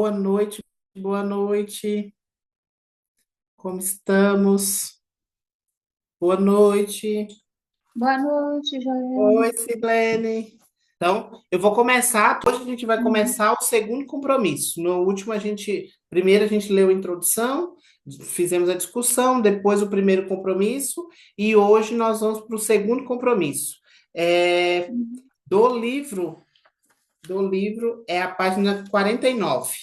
Boa noite, boa noite. Como estamos? Boa noite. Boa noite, Joana. Oi, Silene. Então, eu vou começar. Hoje a gente vai Uhum. começar o segundo compromisso. No último, primeiro a gente leu a introdução, fizemos a discussão, depois o primeiro compromisso, e hoje nós vamos para o segundo compromisso. É, Uhum. do livro, do livro é a página 49.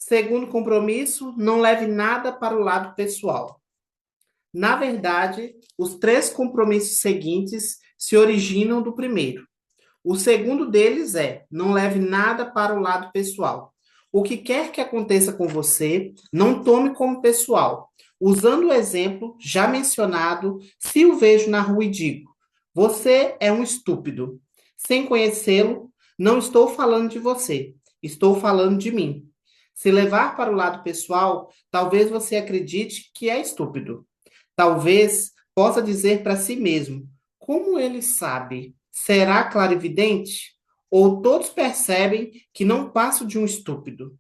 Segundo compromisso, não leve nada para o lado pessoal. Na verdade, os três compromissos seguintes se originam do primeiro. O segundo deles é: não leve nada para o lado pessoal. O que quer que aconteça com você, não tome como pessoal. Usando o exemplo já mencionado, se o vejo na rua e digo: você é um estúpido. Sem conhecê-lo, não estou falando de você, estou falando de mim. Se levar para o lado pessoal, talvez você acredite que é estúpido. Talvez possa dizer para si mesmo: como ele sabe? Será clarividente? Ou todos percebem que não passo de um estúpido?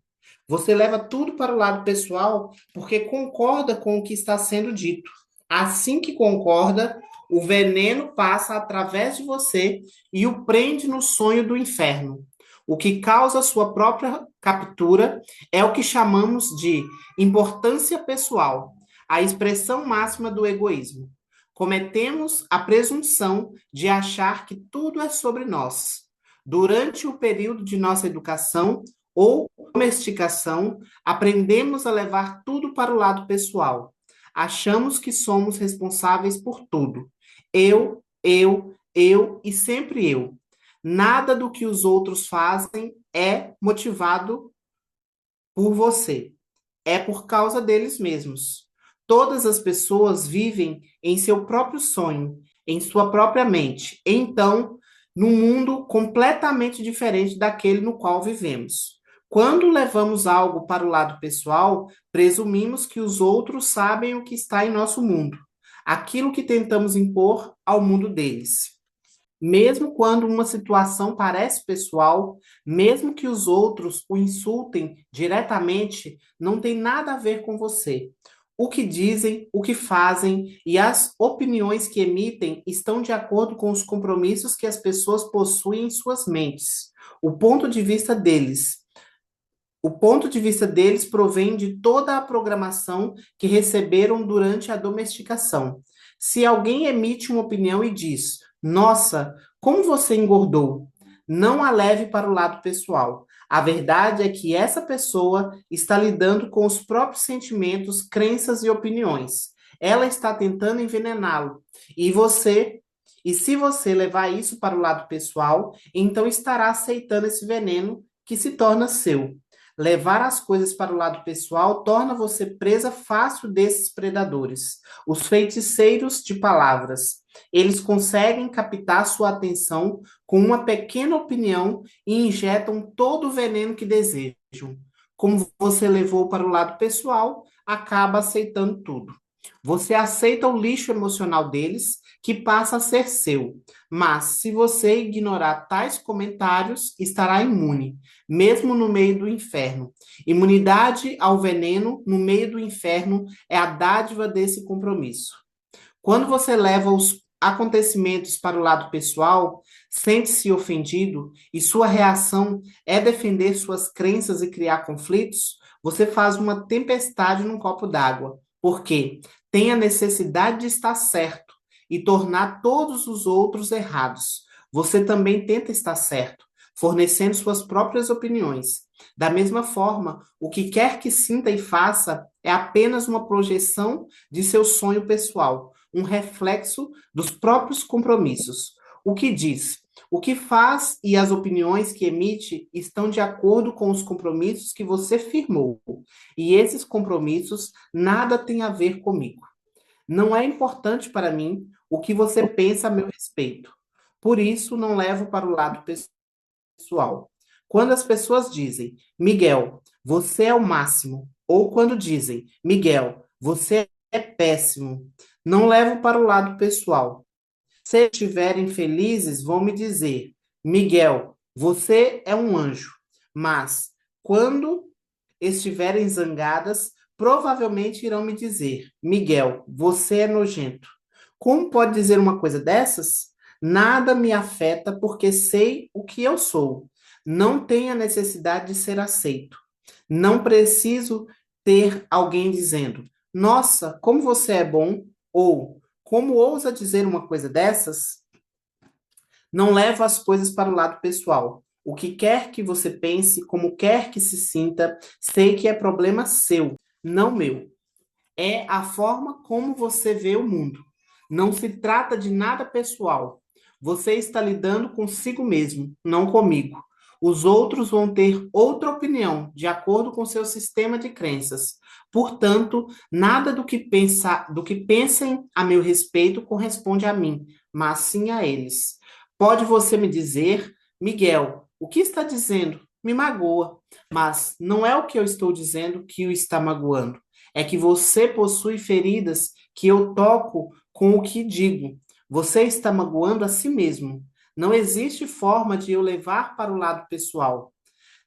Você leva tudo para o lado pessoal porque concorda com o que está sendo dito. Assim que concorda, o veneno passa através de você e o prende no sonho do inferno. O que causa sua própria captura é o que chamamos de importância pessoal, a expressão máxima do egoísmo. Cometemos a presunção de achar que tudo é sobre nós. Durante o período de nossa educação ou domesticação, aprendemos a levar tudo para o lado pessoal. Achamos que somos responsáveis por tudo. Eu e sempre eu. Nada do que os outros fazem é motivado por você, é por causa deles mesmos. Todas as pessoas vivem em seu próprio sonho, em sua própria mente. Então, num mundo completamente diferente daquele no qual vivemos. Quando levamos algo para o lado pessoal, presumimos que os outros sabem o que está em nosso mundo, aquilo que tentamos impor ao mundo deles. Mesmo quando uma situação parece pessoal, mesmo que os outros o insultem diretamente, não tem nada a ver com você. O que dizem, o que fazem e as opiniões que emitem estão de acordo com os compromissos que as pessoas possuem em suas mentes. O ponto de vista deles. O ponto de vista deles provém de toda a programação que receberam durante a domesticação. Se alguém emite uma opinião e diz: Nossa, como você engordou? Não a leve para o lado pessoal. A verdade é que essa pessoa está lidando com os próprios sentimentos, crenças e opiniões. Ela está tentando envenená-lo. E se você levar isso para o lado pessoal, então estará aceitando esse veneno que se torna seu. Levar as coisas para o lado pessoal torna você presa fácil desses predadores, os feiticeiros de palavras. Eles conseguem captar sua atenção com uma pequena opinião e injetam todo o veneno que desejam. Como você levou para o lado pessoal, acaba aceitando tudo. Você aceita o lixo emocional deles, que passa a ser seu. Mas, se você ignorar tais comentários, estará imune mesmo no meio do inferno. Imunidade ao veneno no meio do inferno é a dádiva desse compromisso. Quando você leva os acontecimentos para o lado pessoal, sente-se ofendido e sua reação é defender suas crenças e criar conflitos, você faz uma tempestade num copo d'água, porque tem a necessidade de estar certo e tornar todos os outros errados. Você também tenta estar certo, fornecendo suas próprias opiniões. Da mesma forma, o que quer que sinta e faça é apenas uma projeção de seu sonho pessoal, um reflexo dos próprios compromissos. O que diz, o que faz e as opiniões que emite estão de acordo com os compromissos que você firmou. E esses compromissos nada têm a ver comigo. Não é importante para mim o que você pensa a meu respeito. Por isso, não levo para o lado pessoal. Quando as pessoas dizem, Miguel, você é o máximo, ou quando dizem, Miguel, você é péssimo, não levo para o lado pessoal. Se estiverem felizes, vão me dizer, Miguel, você é um anjo. Mas quando estiverem zangadas, provavelmente irão me dizer: Miguel, você é nojento. Como pode dizer uma coisa dessas? Nada me afeta porque sei o que eu sou. Não tenho a necessidade de ser aceito. Não preciso ter alguém dizendo: Nossa, como você é bom, ou como ousa dizer uma coisa dessas? Não levo as coisas para o lado pessoal. O que quer que você pense, como quer que se sinta, sei que é problema seu, não meu. É a forma como você vê o mundo. Não se trata de nada pessoal. Você está lidando consigo mesmo, não comigo. Os outros vão ter outra opinião, de acordo com seu sistema de crenças. Portanto, nada do que pensem a meu respeito corresponde a mim, mas sim a eles. Pode você me dizer, Miguel, o que está dizendo? Me magoa, mas não é o que eu estou dizendo que o está magoando. É que você possui feridas que eu toco com o que digo. Você está magoando a si mesmo. Não existe forma de eu levar para o lado pessoal.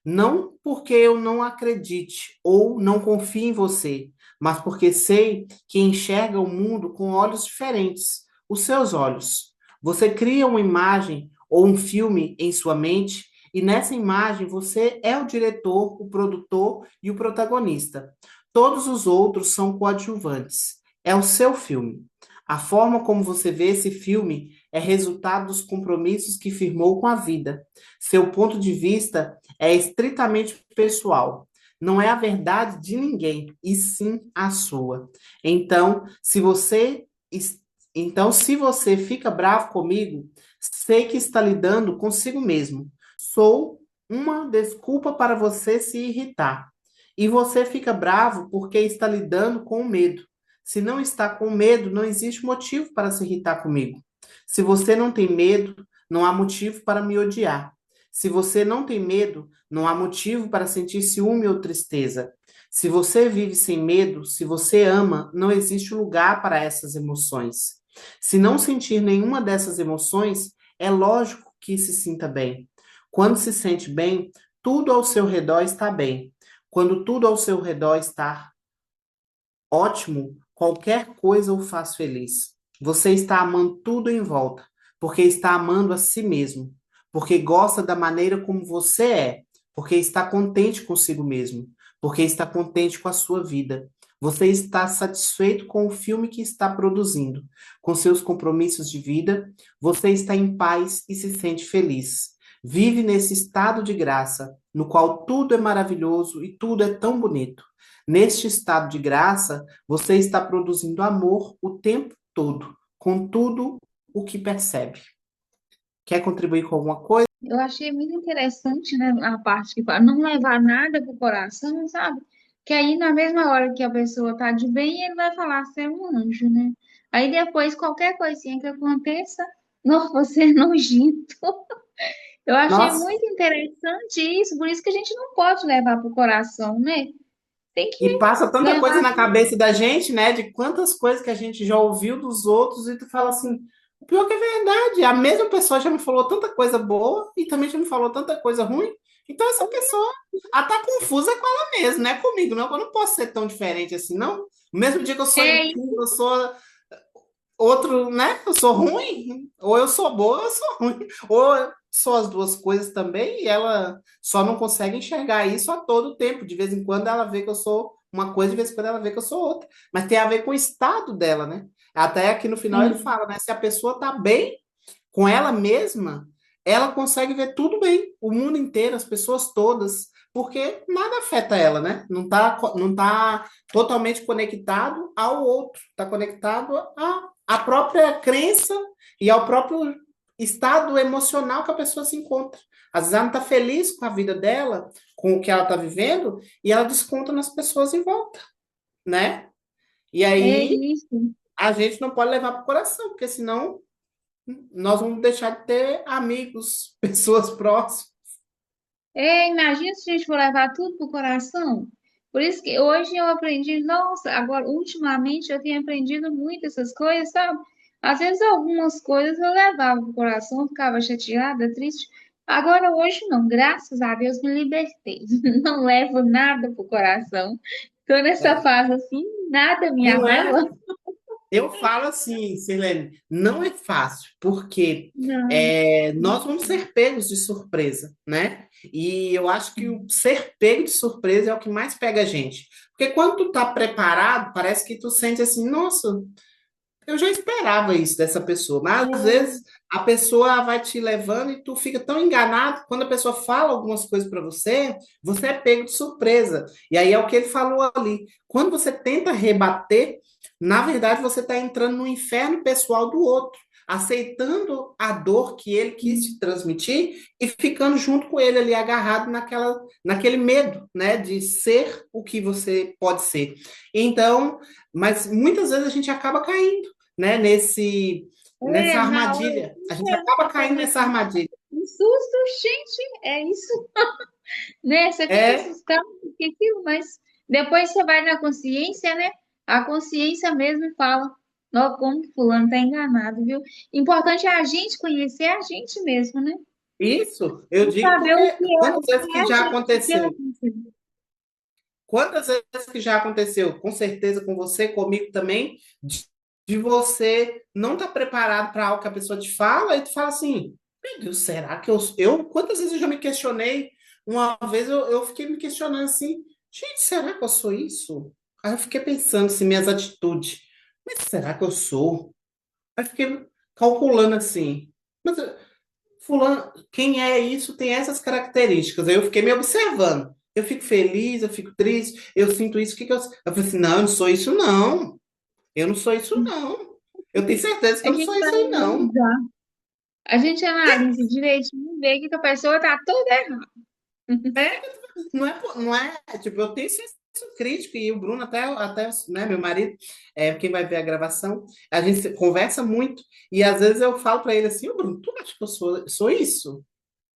Não porque eu não acredite ou não confie em você, mas porque sei que enxerga o mundo com olhos diferentes, os seus olhos. Você cria uma imagem ou um filme em sua mente, e nessa imagem você é o diretor, o produtor e o protagonista. Todos os outros são coadjuvantes. É o seu filme. A forma como você vê esse filme é resultado dos compromissos que firmou com a vida. Seu ponto de vista é estritamente pessoal. Não é a verdade de ninguém, e sim a sua. Então, se você se você fica bravo comigo, sei que está lidando consigo mesmo. Sou uma desculpa para você se irritar. E você fica bravo porque está lidando com o medo. Se não está com medo, não existe motivo para se irritar comigo. Se você não tem medo, não há motivo para me odiar. Se você não tem medo, não há motivo para sentir ciúme ou tristeza. Se você vive sem medo, se você ama, não existe lugar para essas emoções. Se não sentir nenhuma dessas emoções, é lógico que se sinta bem. Quando se sente bem, tudo ao seu redor está bem. Quando tudo ao seu redor está ótimo, qualquer coisa o faz feliz. Você está amando tudo em volta, porque está amando a si mesmo, porque gosta da maneira como você é, porque está contente consigo mesmo, porque está contente com a sua vida. Você está satisfeito com o filme que está produzindo, com seus compromissos de vida, você está em paz e se sente feliz. Vive nesse estado de graça, no qual tudo é maravilhoso e tudo é tão bonito. Neste estado de graça, você está produzindo amor o tempo todo, com tudo o que percebe. Quer contribuir com alguma coisa? Eu achei muito interessante, né, a parte que fala não levar nada pro coração, sabe? Que aí, na mesma hora que a pessoa tá de bem, ele vai falar que você é um anjo, né? Aí depois, qualquer coisinha que aconteça, não, você é nojento. Eu achei Nossa, muito interessante isso, por isso que a gente não pode levar pro coração, né? Tem que e passa tanta coisa levar na tudo. cabeça da gente, né? De quantas coisas que a gente já ouviu dos outros e tu fala assim, o pior que é verdade, a mesma pessoa já me falou tanta coisa boa e também já me falou tanta coisa ruim. Então essa pessoa ela tá confusa com ela mesma, não é comigo, não. Eu não posso ser tão diferente assim, não. No mesmo dia que eu sou É incrível, eu sou outro, né? Eu sou ruim, ou eu sou boa, ou eu sou ruim, ou eu sou as duas coisas também, e ela só não consegue enxergar isso a todo tempo. De vez em quando ela vê que eu sou uma coisa, de vez em quando ela vê que eu sou outra. Mas tem a ver com o estado dela, né? Até aqui no final ele isso. fala, né? Se a pessoa tá bem com ela mesma, ela consegue ver tudo bem, o mundo inteiro, as pessoas todas, porque nada afeta ela, né? Não tá totalmente conectado ao outro, tá conectado à própria crença e ao próprio estado emocional que a pessoa se encontra. Às vezes ela não está feliz com a vida dela, com o que ela está vivendo, e ela desconta nas pessoas em volta, né? E É aí isso. a gente não pode levar para o coração, porque senão nós vamos deixar de ter amigos, pessoas próximas. É, imagina se a gente for levar tudo pro coração. Por isso que hoje eu aprendi, nossa, agora ultimamente eu tenho aprendido muito essas coisas, sabe? Às vezes algumas coisas eu levava pro coração, ficava chateada, triste. Agora, hoje não, graças a Deus me libertei. Não levo nada pro coração. Tô nessa É. fase assim, nada me Não é? abala. Eu falo assim, Sirlene, não é fácil, porque Não. nós vamos ser pegos de surpresa, né? E eu acho que o ser pego de surpresa é o que mais pega a gente. Porque quando tu tá preparado, parece que tu sente assim, nossa, eu já esperava isso dessa pessoa, mas às vezes a pessoa vai te levando e tu fica tão enganado. Quando a pessoa fala algumas coisas para você, você é pego de surpresa. E aí é o que ele falou ali. Quando você tenta rebater, na verdade você está entrando no inferno pessoal do outro, aceitando a dor que ele quis te transmitir e ficando junto com ele ali agarrado naquele medo, né, de ser o que você pode ser. Então, mas muitas vezes a gente acaba caindo, né, nessa Na hora, armadilha. A gente acaba você caindo toma nessa armadilha. um susto, gente, é isso, né? Você fica É assustado com aquilo, mas depois você vai na consciência, né? A consciência mesmo fala, ó, como que fulano tá enganado, viu? Importante é a gente conhecer a gente mesmo, né? isso, eu E digo saber porque o quantas que vezes é que a já gente pela aconteceu? consciência. Quantas vezes que já aconteceu? Com certeza com você, comigo também, de você não estar preparado para algo que a pessoa te fala e tu fala assim, meu Deus, será que quantas vezes eu já me questionei? Uma vez eu fiquei me questionando assim, gente, será que eu sou isso? Aí eu fiquei pensando assim, minhas atitudes, mas será que eu sou? Aí fiquei calculando assim, mas fulano, quem é isso tem essas características. Aí eu fiquei me observando. Eu fico feliz, eu fico triste, eu sinto isso, o que que eu... Eu falei assim, não, eu não sou isso, não. Eu não sou isso, não. Eu tenho certeza que A eu não sou gente vai isso aí, não. analisar. A gente analisa direitinho e vê que a pessoa tá toda errada. É, não é, tipo, eu tenho senso crítico e o Bruno até, né, meu marido, quem vai ver a gravação, a gente conversa muito e às vezes eu falo para ele assim, ô Bruno, tu acha que eu sou isso?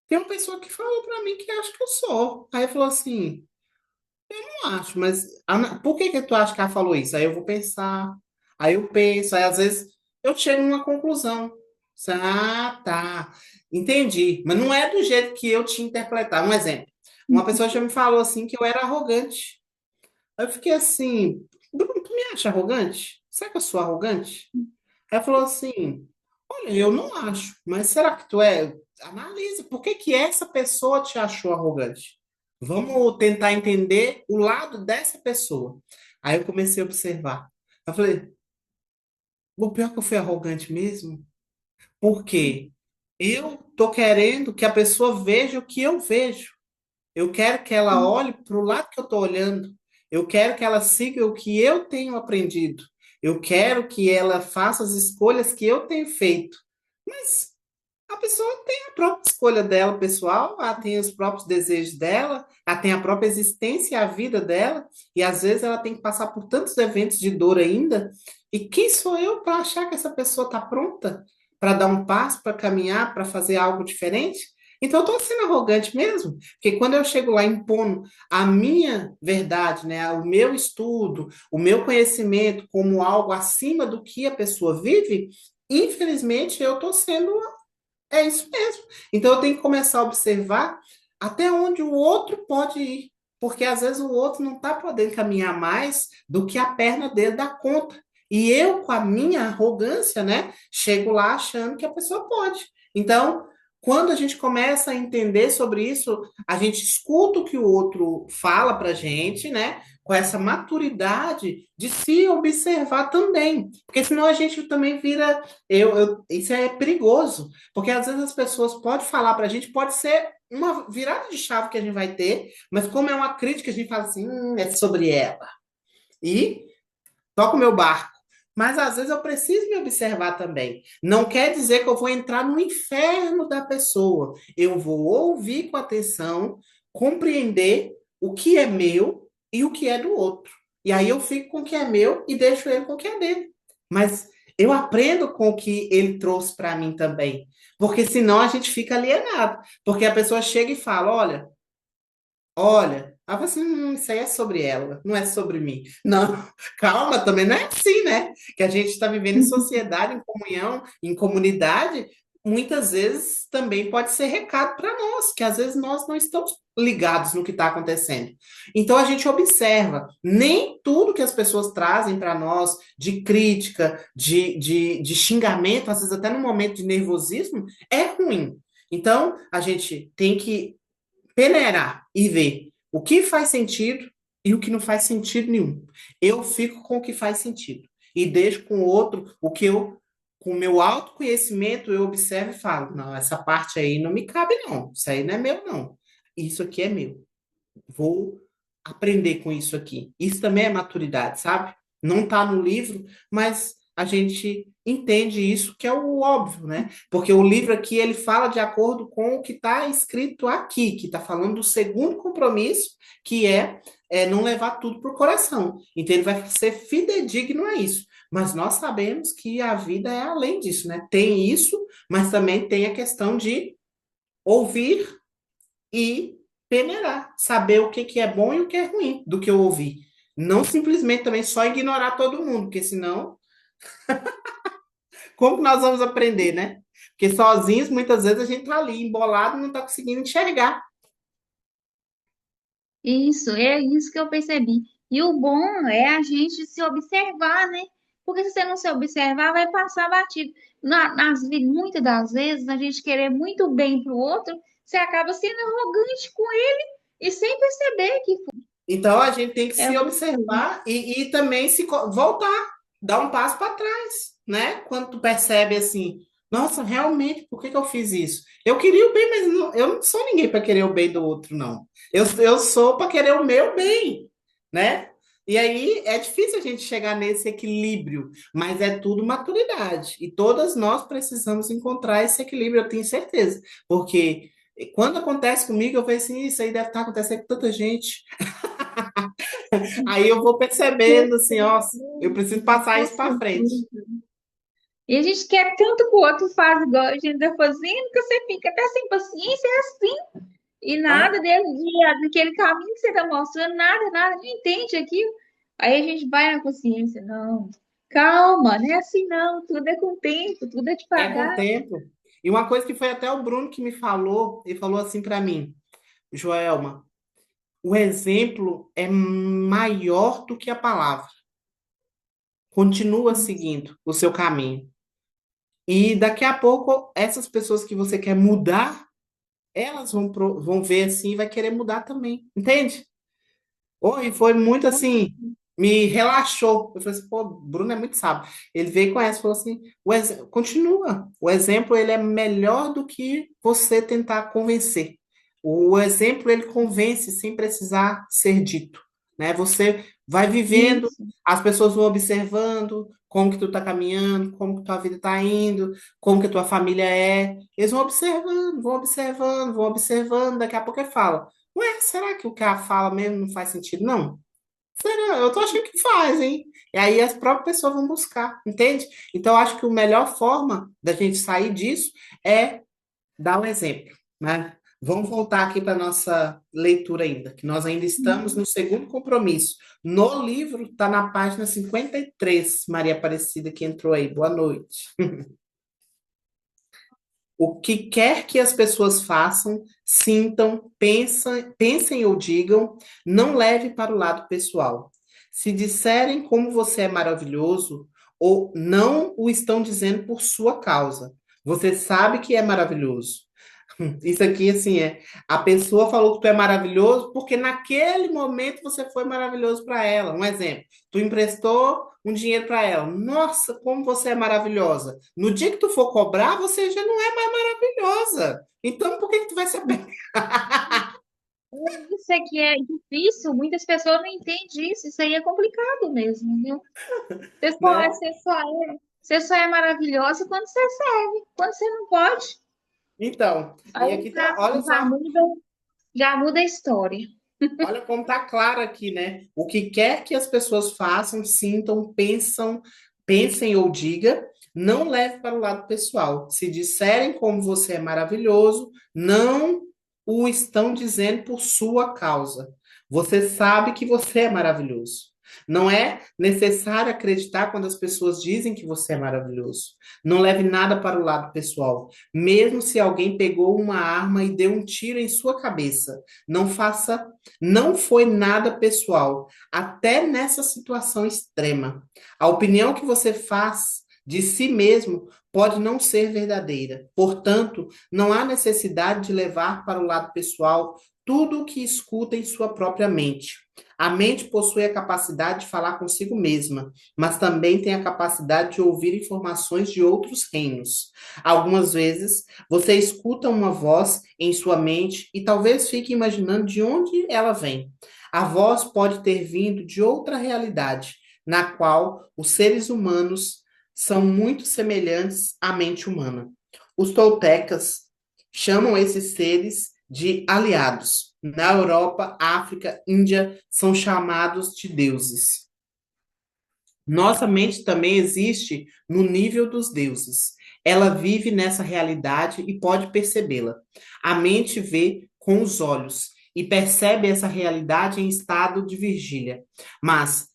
Tem uma pessoa que falou para mim que acha que eu sou. Aí falou assim, não acho, mas por que que tu acha que ela falou isso? Aí eu vou pensar, aí eu penso, aí às vezes eu chego numa conclusão. Ah, tá, entendi. Mas não é do jeito que eu tinha interpretado. Um exemplo, uma pessoa já me falou assim que eu era arrogante. Aí eu fiquei assim, Bruno, tu me acha arrogante? Será que eu sou arrogante? Aí ela falou assim, olha, eu não acho, mas será que tu é? Analise, por que que essa pessoa te achou arrogante? Vamos tentar entender o lado dessa pessoa. Aí eu comecei a observar. Eu falei, o pior é que eu fui arrogante mesmo, porque eu tô querendo que a pessoa veja o que eu vejo. Eu quero que ela olhe para o lado que eu estou olhando. Eu quero que ela siga o que eu tenho aprendido. Eu quero que ela faça as escolhas que eu tenho feito. Mas a pessoa tem a própria escolha dela, pessoal, ela tem os próprios desejos dela, ela tem a própria existência e a vida dela, e às vezes ela tem que passar por tantos eventos de dor ainda. E quem sou eu para achar que essa pessoa está pronta para dar um passo, para caminhar, para fazer algo diferente? Então, eu estou sendo arrogante mesmo, porque quando eu chego lá impondo a minha verdade, né, o meu estudo, o meu conhecimento como algo acima do que a pessoa vive, infelizmente eu estou sendo isso mesmo. Então eu tenho que começar a observar até onde o outro pode ir, porque às vezes o outro não está podendo caminhar mais do que a perna dele dá conta. E eu, com a minha arrogância, né, chego lá achando que a pessoa pode. Então, quando a gente começa a entender sobre isso, a gente escuta o que o outro fala para gente, né, com essa maturidade de se observar também, porque senão a gente também vira, isso é perigoso. Porque às vezes as pessoas podem falar para a gente, pode ser uma virada de chave que a gente vai ter, mas como é uma crítica, a gente fala assim, é sobre ela. E toca o meu barco. Mas às vezes eu preciso me observar também. Não quer dizer que eu vou entrar no inferno da pessoa. Eu vou ouvir com atenção, compreender o que é meu e o que é do outro. E aí eu fico com o que é meu e deixo ele com o que é dele. Mas eu aprendo com o que ele trouxe para mim também. Porque senão a gente fica alienado. Porque a pessoa chega e fala: olha, aí você, isso aí é sobre ela, não é sobre mim. Não, calma, também não é assim, né? Que a gente está vivendo em sociedade, em comunhão, em comunidade. muitas vezes também pode ser recado para nós, que às vezes nós não estamos ligados no que está acontecendo. Então a gente observa, nem tudo que as pessoas trazem para nós de crítica, de xingamento, às vezes até no momento de nervosismo, é ruim. Então a gente tem que peneirar e ver o que faz sentido e o que não faz sentido nenhum. Eu fico com o que faz sentido e deixo com o outro o que eu, com o meu autoconhecimento, eu observo e falo: não, essa parte aí não me cabe, não. Isso aí não é meu, não. Isso aqui é meu. Vou aprender com isso aqui. Isso também é maturidade, sabe? Não está no livro, mas a gente entende isso, que é o óbvio, né? Porque o livro aqui ele fala de acordo com o que está escrito aqui, que está falando do segundo compromisso, que é não levar tudo para o coração. Então ele vai ser fidedigno a isso. Mas nós sabemos que a vida é além disso, né? Tem isso, mas também tem a questão de ouvir e peneirar, saber o que que é bom e o que é ruim do que eu ouvi. Não simplesmente também só ignorar todo mundo, porque senão, como que nós vamos aprender, né? Porque sozinhos, muitas vezes, a gente tá ali embolado e não tá conseguindo enxergar. Isso, é isso que eu percebi. E o bom é a gente se observar, né? Porque se você não se observar, vai passar batido. Muitas das vezes, a gente querer muito bem para o outro, você acaba sendo arrogante com ele e sem perceber que Então, a gente tem que é se você. observar e também voltar, dar um passo para trás, né? Quando tu percebe assim, nossa, realmente, por que que eu fiz isso? Eu queria o bem, mas eu não sou ninguém para querer o bem do outro, não. Eu sou para querer o meu bem, né? E aí é difícil a gente chegar nesse equilíbrio, mas é tudo maturidade. E todas nós precisamos encontrar esse equilíbrio, eu tenho certeza. Porque quando acontece comigo, eu vejo assim, isso aí deve estar acontecendo com tanta gente. Aí eu vou percebendo assim, ó, eu preciso passar isso para frente. E a gente quer tanto que o outro faz igual a gente está fazendo, que você fica até sem paciência, é assim. E nada Ah, dele, daquele caminho que você está mostrando, nada, não entende aquilo. Aí a gente vai na consciência, não, calma, não é assim não, tudo é com tempo, tudo é é com o devagar. tempo. E uma coisa que foi até o Bruno que me falou, ele falou assim para mim, Joelma, o exemplo é maior do que a palavra. Continua seguindo o seu caminho. E daqui a pouco, essas pessoas que você quer mudar, elas vão ver assim e vai querer mudar também. Entende? Oh, e foi muito assim, me relaxou. Eu falei assim, pô, Bruno é muito sábio. Ele veio com essa, falou assim, continua. O exemplo, ele é melhor do que você tentar convencer. O exemplo, ele convence sem precisar ser dito, né? Você vai vivendo, Isso. as pessoas vão observando como que tu tá caminhando, como que tua vida tá indo, como que tua família é. Eles vão observando, vão observando, vão observando, daqui a pouco ele fala, ué, será que o que ela fala mesmo não faz sentido? Não. Será? Eu tô achando que faz, hein? E aí as próprias pessoas vão buscar, entende? Então, eu acho que a melhor forma da gente sair disso é dar um exemplo, né? Vamos voltar aqui para nossa leitura ainda, que nós ainda estamos no segundo compromisso. No livro, está na página 53, Maria Aparecida, que entrou aí. Boa noite. O que quer que as pessoas façam, sintam, pensem ou digam, não leve para o lado pessoal. Se disserem como você é maravilhoso, ou não o estão dizendo por sua causa. Você sabe que é maravilhoso. Isso aqui, assim, a pessoa falou que tu é maravilhoso porque naquele momento você foi maravilhoso para ela. Um exemplo, tu emprestou um dinheiro para ela. Nossa, como você é maravilhosa. No dia que tu for cobrar, você já não é mais maravilhosa. Então, por que que tu vai se apegar? Isso aqui é difícil, muitas pessoas não entendem isso, isso aí é complicado mesmo, viu? Você só é, Né? você só é, você só é maravilhosa quando você serve, quando você não pode, Então, e aí aqui tá, olha só, já muda a história. olha como tá claro aqui, né? O que quer que as pessoas façam, sintam, pensem ou diga, não leve para o lado pessoal. Se disserem como você é maravilhoso, não o estão dizendo por sua causa. Você sabe que você é maravilhoso. Não é necessário acreditar quando as pessoas dizem que você é maravilhoso. Não leve nada para o lado pessoal. Mesmo se alguém pegou uma arma e deu um tiro em sua cabeça, não faça, não foi nada pessoal, até nessa situação extrema. A opinião que você faz de si mesmo pode não ser verdadeira. Portanto, não há necessidade de levar para o lado pessoal tudo o que escuta em sua própria mente. A mente possui a capacidade de falar consigo mesma, mas também tem a capacidade de ouvir informações de outros reinos. Algumas vezes, você escuta uma voz em sua mente e talvez fique imaginando de onde ela vem. A voz pode ter vindo de outra realidade, na qual os seres humanos são muito semelhantes à mente humana. Os toltecas chamam esses seres de aliados. Na Europa, África, Índia são chamados de deuses. Nossa mente também existe no nível dos deuses. Ela vive nessa realidade e pode percebê-la. A mente vê com os olhos e percebe essa realidade em estado mas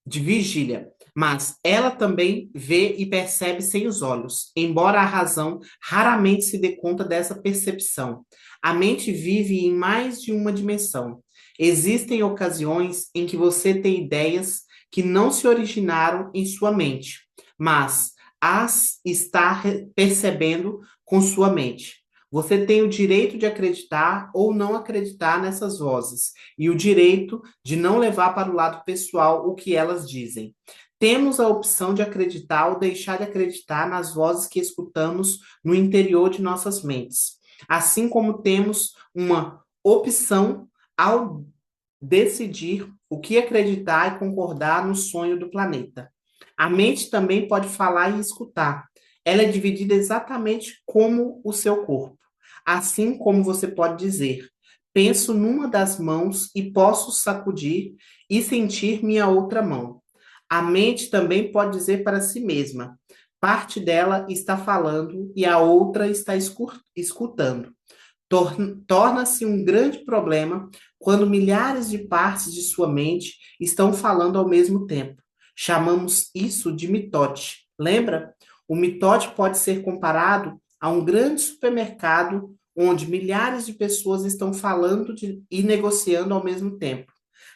de vigília, mas ela também vê e percebe sem os olhos, embora a razão raramente se dê conta dessa percepção. A mente vive em mais de uma dimensão. Existem ocasiões em que você tem ideias que não se originaram em sua mente, mas as está percebendo com sua mente. Você tem o direito de acreditar ou não acreditar nessas vozes, e o direito de não levar para o lado pessoal o que elas dizem. Temos a opção de acreditar ou deixar de acreditar nas vozes que escutamos no interior de nossas mentes, assim como temos uma opção ao decidir o que acreditar e concordar no sonho do planeta. A mente também pode falar e escutar. Ela é dividida exatamente como o seu corpo. Assim como você pode dizer: penso numa das mãos e posso sacudir e sentir minha outra mão. A mente também pode dizer para si mesma: parte dela está falando e a outra está escutando. Torna-se um grande problema quando milhares de partes de sua mente estão falando ao mesmo tempo. Chamamos isso de mitote. Lembra? O mitote pode ser comparado a um grande supermercado onde milhares de pessoas estão falando e negociando ao mesmo tempo.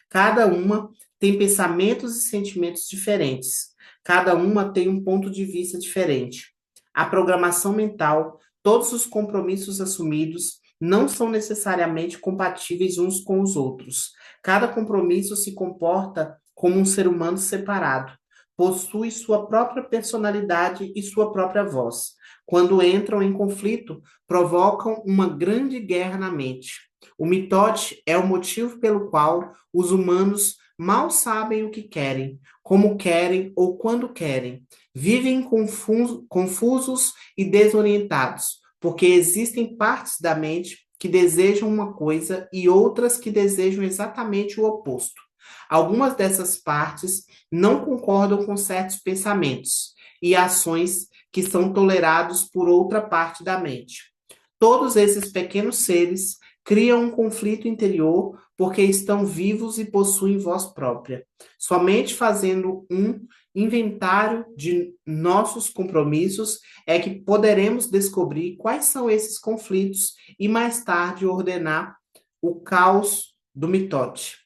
Cada uma tem pensamentos e sentimentos diferentes. Cada uma tem um ponto de vista diferente. A programação mental, todos os compromissos assumidos, não são necessariamente compatíveis uns com os outros. Cada compromisso se comporta como um ser humano separado, possui sua própria personalidade e sua própria voz. Quando entram em conflito, provocam uma grande guerra na mente. O mitote é o motivo pelo qual os humanos mal sabem o que querem, como querem ou quando querem. Vivem confusos e desorientados, porque existem partes da mente que desejam uma coisa e outras que desejam exatamente o oposto. Algumas dessas partes não concordam com certos pensamentos e ações que são tolerados por outra parte da mente. Todos esses pequenos seres criam um conflito interior porque estão vivos e possuem voz própria. Somente fazendo um inventário de nossos compromissos é que poderemos descobrir quais são esses conflitos e mais tarde ordenar o caos do mitote.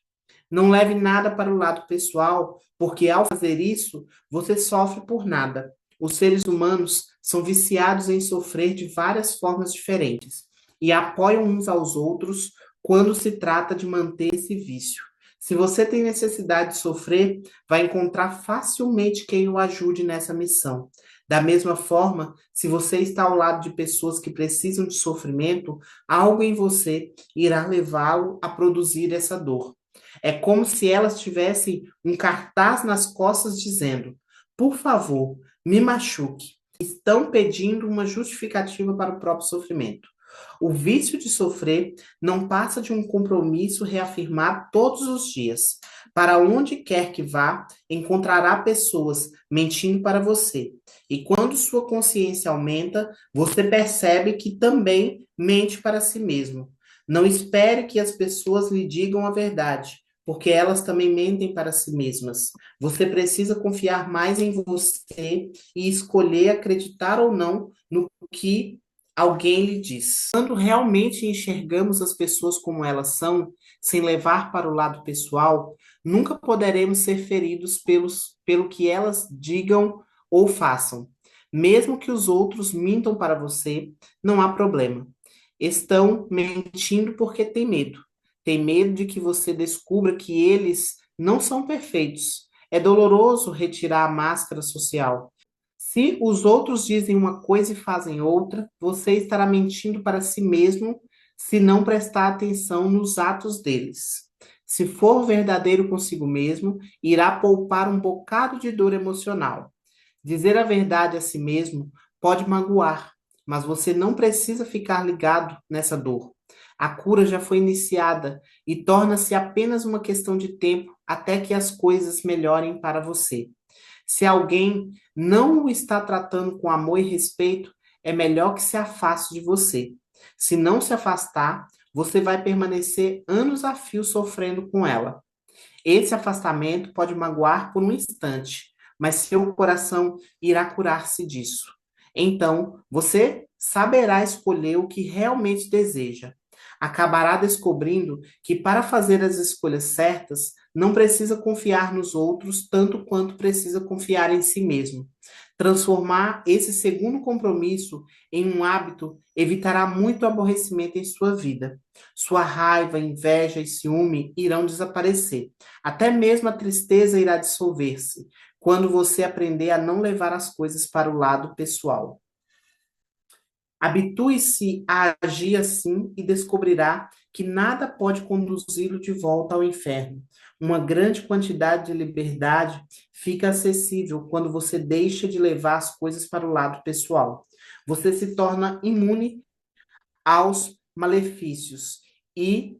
Não leve nada para o lado pessoal, porque ao fazer isso, você sofre por nada. Os seres humanos são viciados em sofrer de várias formas diferentes e apoiam uns aos outros quando se trata de manter esse vício. Se você tem necessidade de sofrer, vai encontrar facilmente quem o ajude nessa missão. Da mesma forma, se você está ao lado de pessoas que precisam de sofrimento, algo em você irá levá-lo a produzir essa dor. É como se elas tivessem um cartaz nas costas dizendo: por favor, me machuque. Estão pedindo uma justificativa para o próprio sofrimento. O vício de sofrer não passa de um compromisso reafirmado todos os dias. Para onde quer que vá, encontrará pessoas mentindo para você. E quando sua consciência aumenta, você percebe que também mente para si mesmo. Não espere que as pessoas lhe digam a verdade. porque elas também mentem para si mesmas. Você precisa confiar mais em você e escolher acreditar ou não no que alguém lhe diz. Quando realmente enxergamos as pessoas como elas são, sem levar para o lado pessoal, nunca poderemos ser feridos pelo que elas digam ou façam. Mesmo que os outros mintam para você, não há problema. Estão mentindo porque têm medo. Tem medo de que você descubra que eles não são perfeitos. É doloroso retirar a máscara social. Se os outros dizem uma coisa e fazem outra, você estará mentindo para si mesmo se não prestar atenção nos atos deles. Se for verdadeiro consigo mesmo, irá poupar um bocado de dor emocional. Dizer a verdade a si mesmo pode magoar, mas você não precisa ficar ligado nessa dor. A cura já foi iniciada e torna-se apenas uma questão de tempo até que as coisas melhorem para você. Se alguém não o está tratando com amor e respeito, é melhor que se afaste de você. Se não se afastar, você vai permanecer anos a fio sofrendo com ela. Esse afastamento pode magoar por um instante, mas seu coração irá curar-se disso. Então, você saberá escolher o que realmente deseja. Acabará descobrindo que para fazer as escolhas certas, não precisa confiar nos outros tanto quanto precisa confiar em si mesmo. Transformar esse segundo compromisso em um hábito evitará muito aborrecimento em sua vida. Sua raiva, inveja e ciúme irão desaparecer. Até mesmo a tristeza irá dissolver-se quando você aprender a não levar as coisas para o lado pessoal. Habitue-se a agir assim e descobrirá que nada pode conduzi-lo de volta ao inferno. Uma grande quantidade de liberdade fica acessível quando você deixa de levar as coisas para o lado pessoal. Você se torna imune aos malefícios e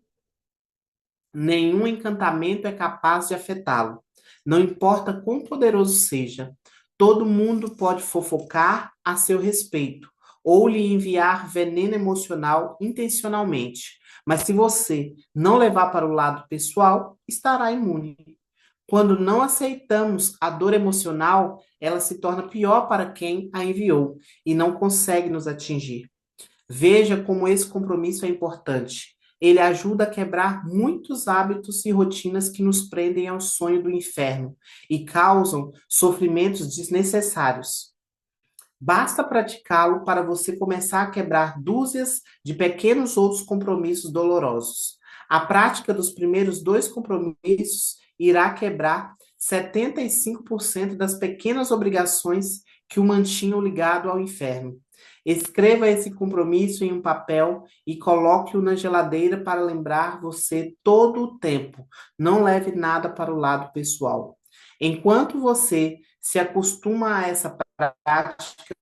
nenhum encantamento é capaz de afetá-lo. Não importa quão poderoso seja, todo mundo pode fofocar a seu respeito ou lhe enviar veneno emocional intencionalmente. Mas se você não levar para o lado pessoal, estará imune. Quando não aceitamos a dor emocional, ela se torna pior para quem a enviou e não consegue nos atingir. Veja como esse compromisso é importante. Ele ajuda a quebrar muitos hábitos e rotinas que nos prendem ao sonho do inferno e causam sofrimentos desnecessários. Basta praticá-lo para você começar a quebrar dúzias de pequenos outros compromissos dolorosos. A prática dos primeiros dois compromissos irá quebrar 75% das pequenas obrigações que o mantinham ligado ao inferno. Escreva esse compromisso em um papel e coloque-o na geladeira para lembrar você todo o tempo. Não leve nada para o lado pessoal. Enquanto você se acostuma a essa prática,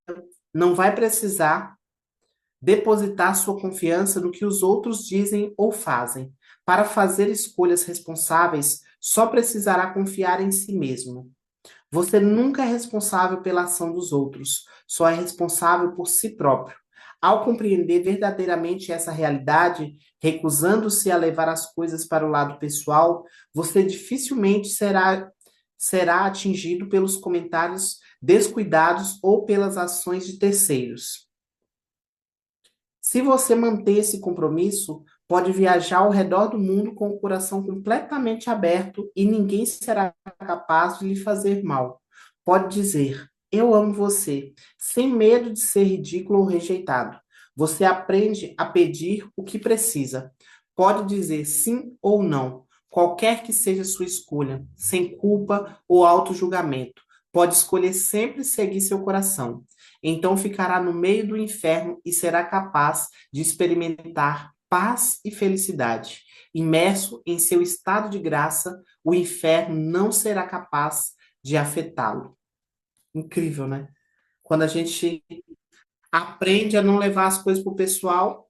não vai precisar depositar sua confiança no que os outros dizem ou fazem. Para fazer escolhas responsáveis, só precisará confiar em si mesmo. Você nunca é responsável pela ação dos outros, só é responsável por si próprio. Ao compreender verdadeiramente essa realidade, recusando-se a levar as coisas para o lado pessoal, você dificilmente será atingido pelos comentários descuidados ou pelas ações de terceiros. Se você manter esse compromisso, pode viajar ao redor do mundo com o coração completamente aberto e ninguém será capaz de lhe fazer mal. Pode dizer: eu amo você, sem medo de ser ridículo ou rejeitado. Você aprende a pedir o que precisa. Pode dizer sim ou não, qualquer que seja a sua escolha, sem culpa ou auto-julgamento. Pode escolher sempre seguir seu coração. Então ficará no meio do inferno e será capaz de experimentar paz e felicidade. Imerso em seu estado de graça, o inferno não será capaz de afetá-lo. Incrível, né? Quando a gente aprende a não levar as coisas para o pessoal,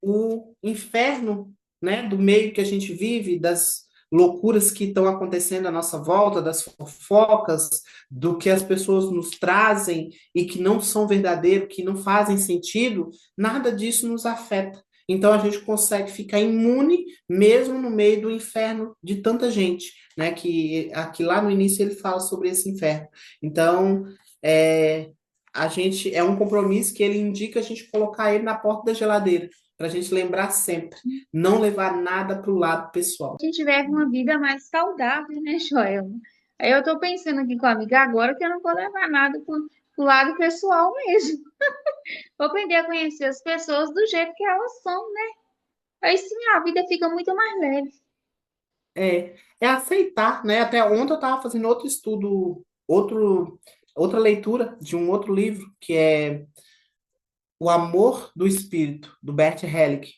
o inferno, né, do meio que a gente vive, das loucuras que estão acontecendo à nossa volta, das fofocas, do que as pessoas nos trazem e que não são verdadeiros, que não fazem sentido, nada disso nos afeta. então a gente consegue ficar imune mesmo no meio do inferno de tanta gente, né? Que aqui lá no início ele fala sobre esse inferno. Então, é, a gente é um compromisso que ele indica a gente colocar ele na porta da geladeira, para a gente lembrar sempre, não levar nada para o lado pessoal. A gente vive uma vida mais saudável, né, Joel? Aí eu tô pensando aqui com a amiga agora que eu não vou levar nada pro lado pessoal mesmo. Vou aprender a conhecer as pessoas do jeito que elas são, né? Aí sim a vida fica muito mais leve. É aceitar, né? Até ontem eu estava fazendo outro estudo, outra leitura de um outro livro, que é O Amor do Espírito, do Bert Hellick.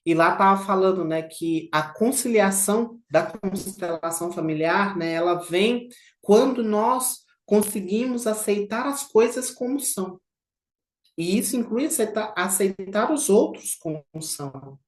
E lá estava falando, né, que a conciliação da constelação familiar, né, ela vem quando nós conseguimos aceitar as coisas como são. E isso inclui aceitar os outros como são.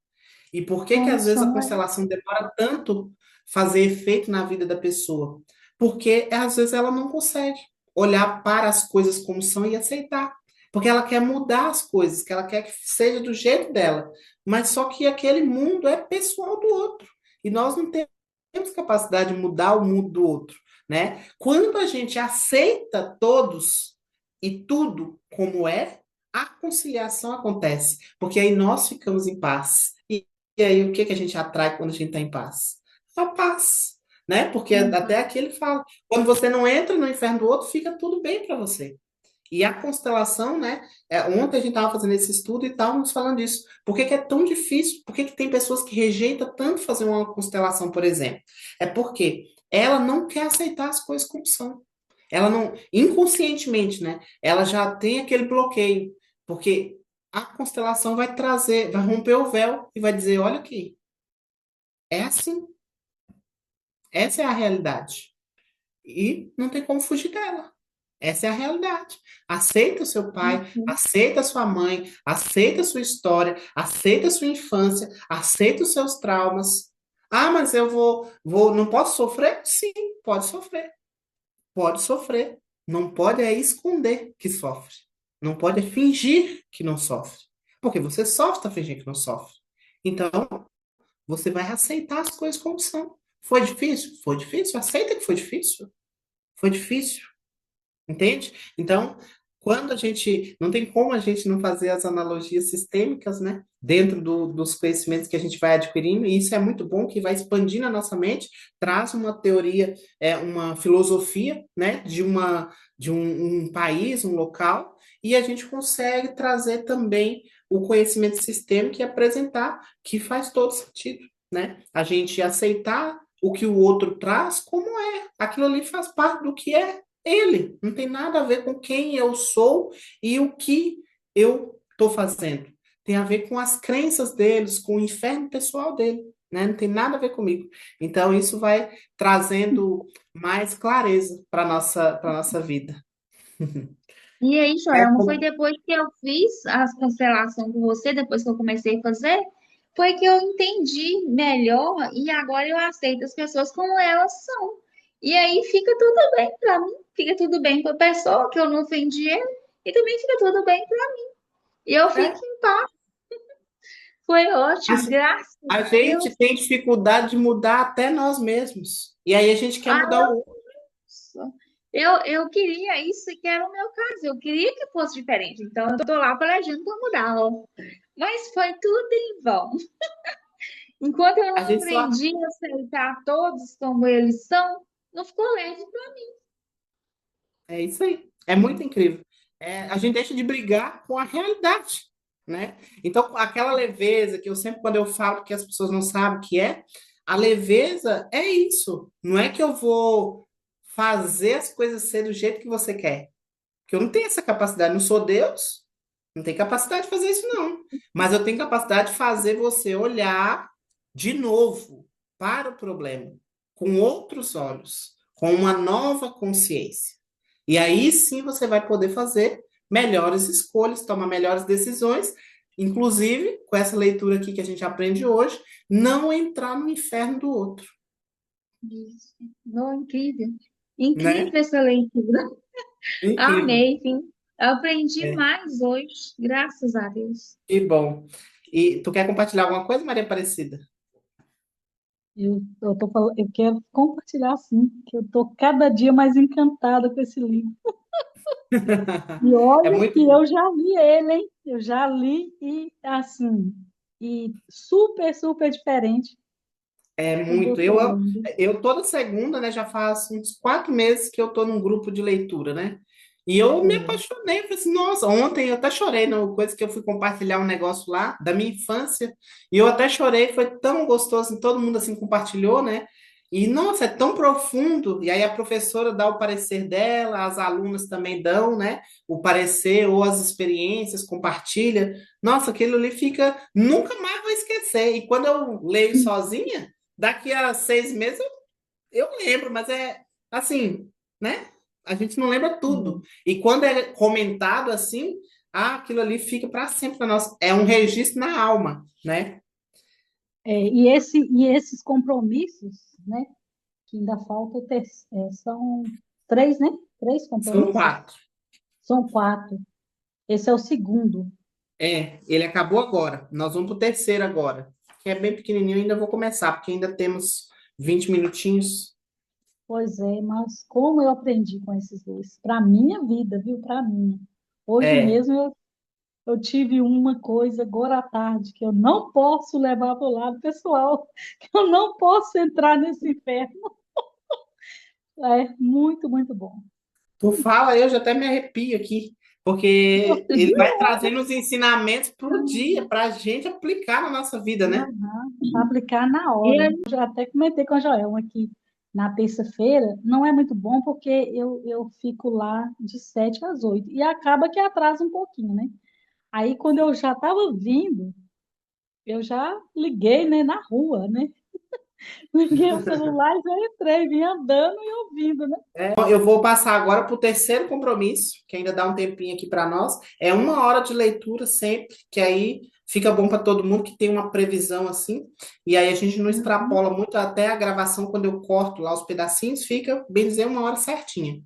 E por que que Como às vezes a são, constelação demora tanto fazer efeito na vida da pessoa? Porque às vezes ela não consegue olhar para as coisas como são e aceitar. Porque ela quer mudar as coisas, que ela quer que seja do jeito dela. Mas só que aquele mundo é pessoal do outro. E nós não temos capacidade de mudar o mundo do outro, né? Quando a gente aceita todos e tudo como é, a conciliação acontece, porque aí nós ficamos em paz. E aí, o que que a gente atrai quando a gente está em paz? A paz, né? Porque até né? aqui ele fala, quando você não entra no inferno do outro, fica tudo bem para você. E a constelação, né? Ontem a gente estava fazendo esse estudo e estávamos falando disso. Por que que é tão difícil? Por que que tem pessoas que rejeitam tanto fazer uma constelação, por exemplo? É porque ela não quer aceitar as coisas como são. Ela não, inconscientemente, né? Ela já tem aquele bloqueio, porque a constelação vai trazer, vai romper o véu e vai dizer, olha aqui, é assim, essa é a realidade. E não tem como fugir dela. Essa é a realidade. Aceita o seu pai, Uhum. aceita a sua mãe, aceita a sua história, aceita a sua infância, aceita os seus traumas. Ah, mas eu não posso sofrer? Sim, pode sofrer. Pode sofrer. Não pode é esconder que sofre. Não pode é fingir que não sofre. Porque você sofre para fingir que não sofre. Então, você vai aceitar as coisas como são. Foi difícil? Foi difícil. Aceita que foi difícil. Foi difícil. Entende? Então, quando a gente. Não tem como a gente não fazer as analogias sistêmicas, né? Dentro dos conhecimentos que a gente vai adquirindo, e isso é muito bom, que vai expandindo a nossa mente, traz uma teoria, uma filosofia, né? De um país, um local, e a gente consegue trazer também o conhecimento sistêmico e apresentar que faz todo sentido, né? A gente aceitar o que o outro traz como é. Aquilo ali faz parte do que é ele. Não tem nada a ver com quem eu sou e o que eu estou fazendo. Tem a ver com as crenças deles, com o inferno pessoal dele, né? Não tem nada a ver comigo. Então, isso vai trazendo mais clareza para nossa vida. E aí, É Joel, não foi como- depois que eu fiz a constelação com você, depois que eu comecei a fazer, foi que eu entendi melhor e agora eu aceito as pessoas como elas são. E aí fica tudo bem pra mim, fica tudo bem com a pessoa, que eu não ofendi ele, e também fica tudo bem pra mim. E eu fico é, em paz. Foi ótimo, mas graças a a gente Deus. tem dificuldade de mudar até nós mesmos. E aí a gente quer Ah, mudar o outro. eu queria isso que era o meu caso, eu queria que fosse diferente. Então eu tô lá planejando para mudar, ó. Mas foi tudo em vão. Enquanto eu A não gente só. aprendi a aceitar todos como eles são, não ficou leve pra mim. É isso aí. É muito incrível. A gente deixa de brigar com a realidade, né? Então, aquela leveza que eu sempre, quando eu falo que as pessoas não sabem o que é, a leveza é isso. Não é que eu vou fazer as coisas ser do jeito que você quer. Porque eu não tenho essa capacidade, não sou Deus, não tenho capacidade de fazer isso, não. Mas eu tenho capacidade de fazer você olhar de novo para o problema, com outros olhos, com uma nova consciência. E aí sim você vai poder fazer melhores escolhas, tomar melhores decisões, inclusive com essa leitura aqui que a gente aprende hoje, não entrar no inferno do outro, Isso. Oh, incrível. né? Incrível essa leitura. Incrível. Amei, sim. Aprendi É, mais hoje, graças a Deus. que bom. E tu quer compartilhar alguma coisa, Maria Aparecida? Eu quero compartilhar, sim, que eu estou cada dia mais encantada com esse livro. E É olha muito que eu já li ele, hein? Eu já li e, assim, e super, super diferente É com muito. você lendo. Eu toda segunda, né, já faz uns 4 meses que eu tô num grupo de leitura, né? E eu me É. apaixonei, falei assim, nossa, ontem eu até chorei no coisa que eu fui compartilhar um negócio lá da minha infância, e eu até chorei, foi tão gostoso, assim, todo mundo assim compartilhou, né? E nossa, é tão profundo. E aí a professora dá o parecer dela, as alunas também dão, né, o parecer ou as experiências, compartilha. Nossa, aquilo ali fica, nunca mais vou esquecer. E quando eu leio sozinha, daqui a 6 meses eu lembro, mas é assim, né? A gente não lembra tudo. E quando é comentado assim, aquilo ali fica para sempre na nossa. É um registro na alma, né? E esses compromissos, né? Que ainda falta ter, são três, né? Três São compromissos? 4. São quatro. Esse é o segundo. É, ele acabou agora. Nós vamos para o terceiro agora, que é bem pequenininho. Ainda vou começar, porque ainda temos 20 minutinhos. Pois é, mas como eu aprendi com esses dois? Para minha vida, viu? Para mim. Hoje É, mesmo eu tive uma coisa agora à tarde que eu não posso levar para o lado pessoal, que eu não posso entrar nesse inferno. É muito, muito bom. tu fala, eu já até me arrepio aqui, porque ele vai trazendo os ensinamentos para o dia, para a gente aplicar na nossa vida, né? Aham, aplicar na E hora. Eu já até comentei com a Joelma aqui na terça-feira, não é muito bom porque eu fico lá de 7 às 8 e acaba que atrasa um pouquinho, né? Aí quando eu já estava vindo, eu já liguei, né, na rua, né? Liguei o celular e já entrei, vim andando e ouvindo, né? Eu vou passar agora para o terceiro compromisso, que ainda dá um tempinho aqui para nós. É 1 hora de leitura sempre, que aí fica bom para todo mundo que tem uma previsão assim. E aí a gente não Uhum, extrapola muito até a gravação, quando eu corto lá os pedacinhos, fica, bem dizer, 1 hora certinha.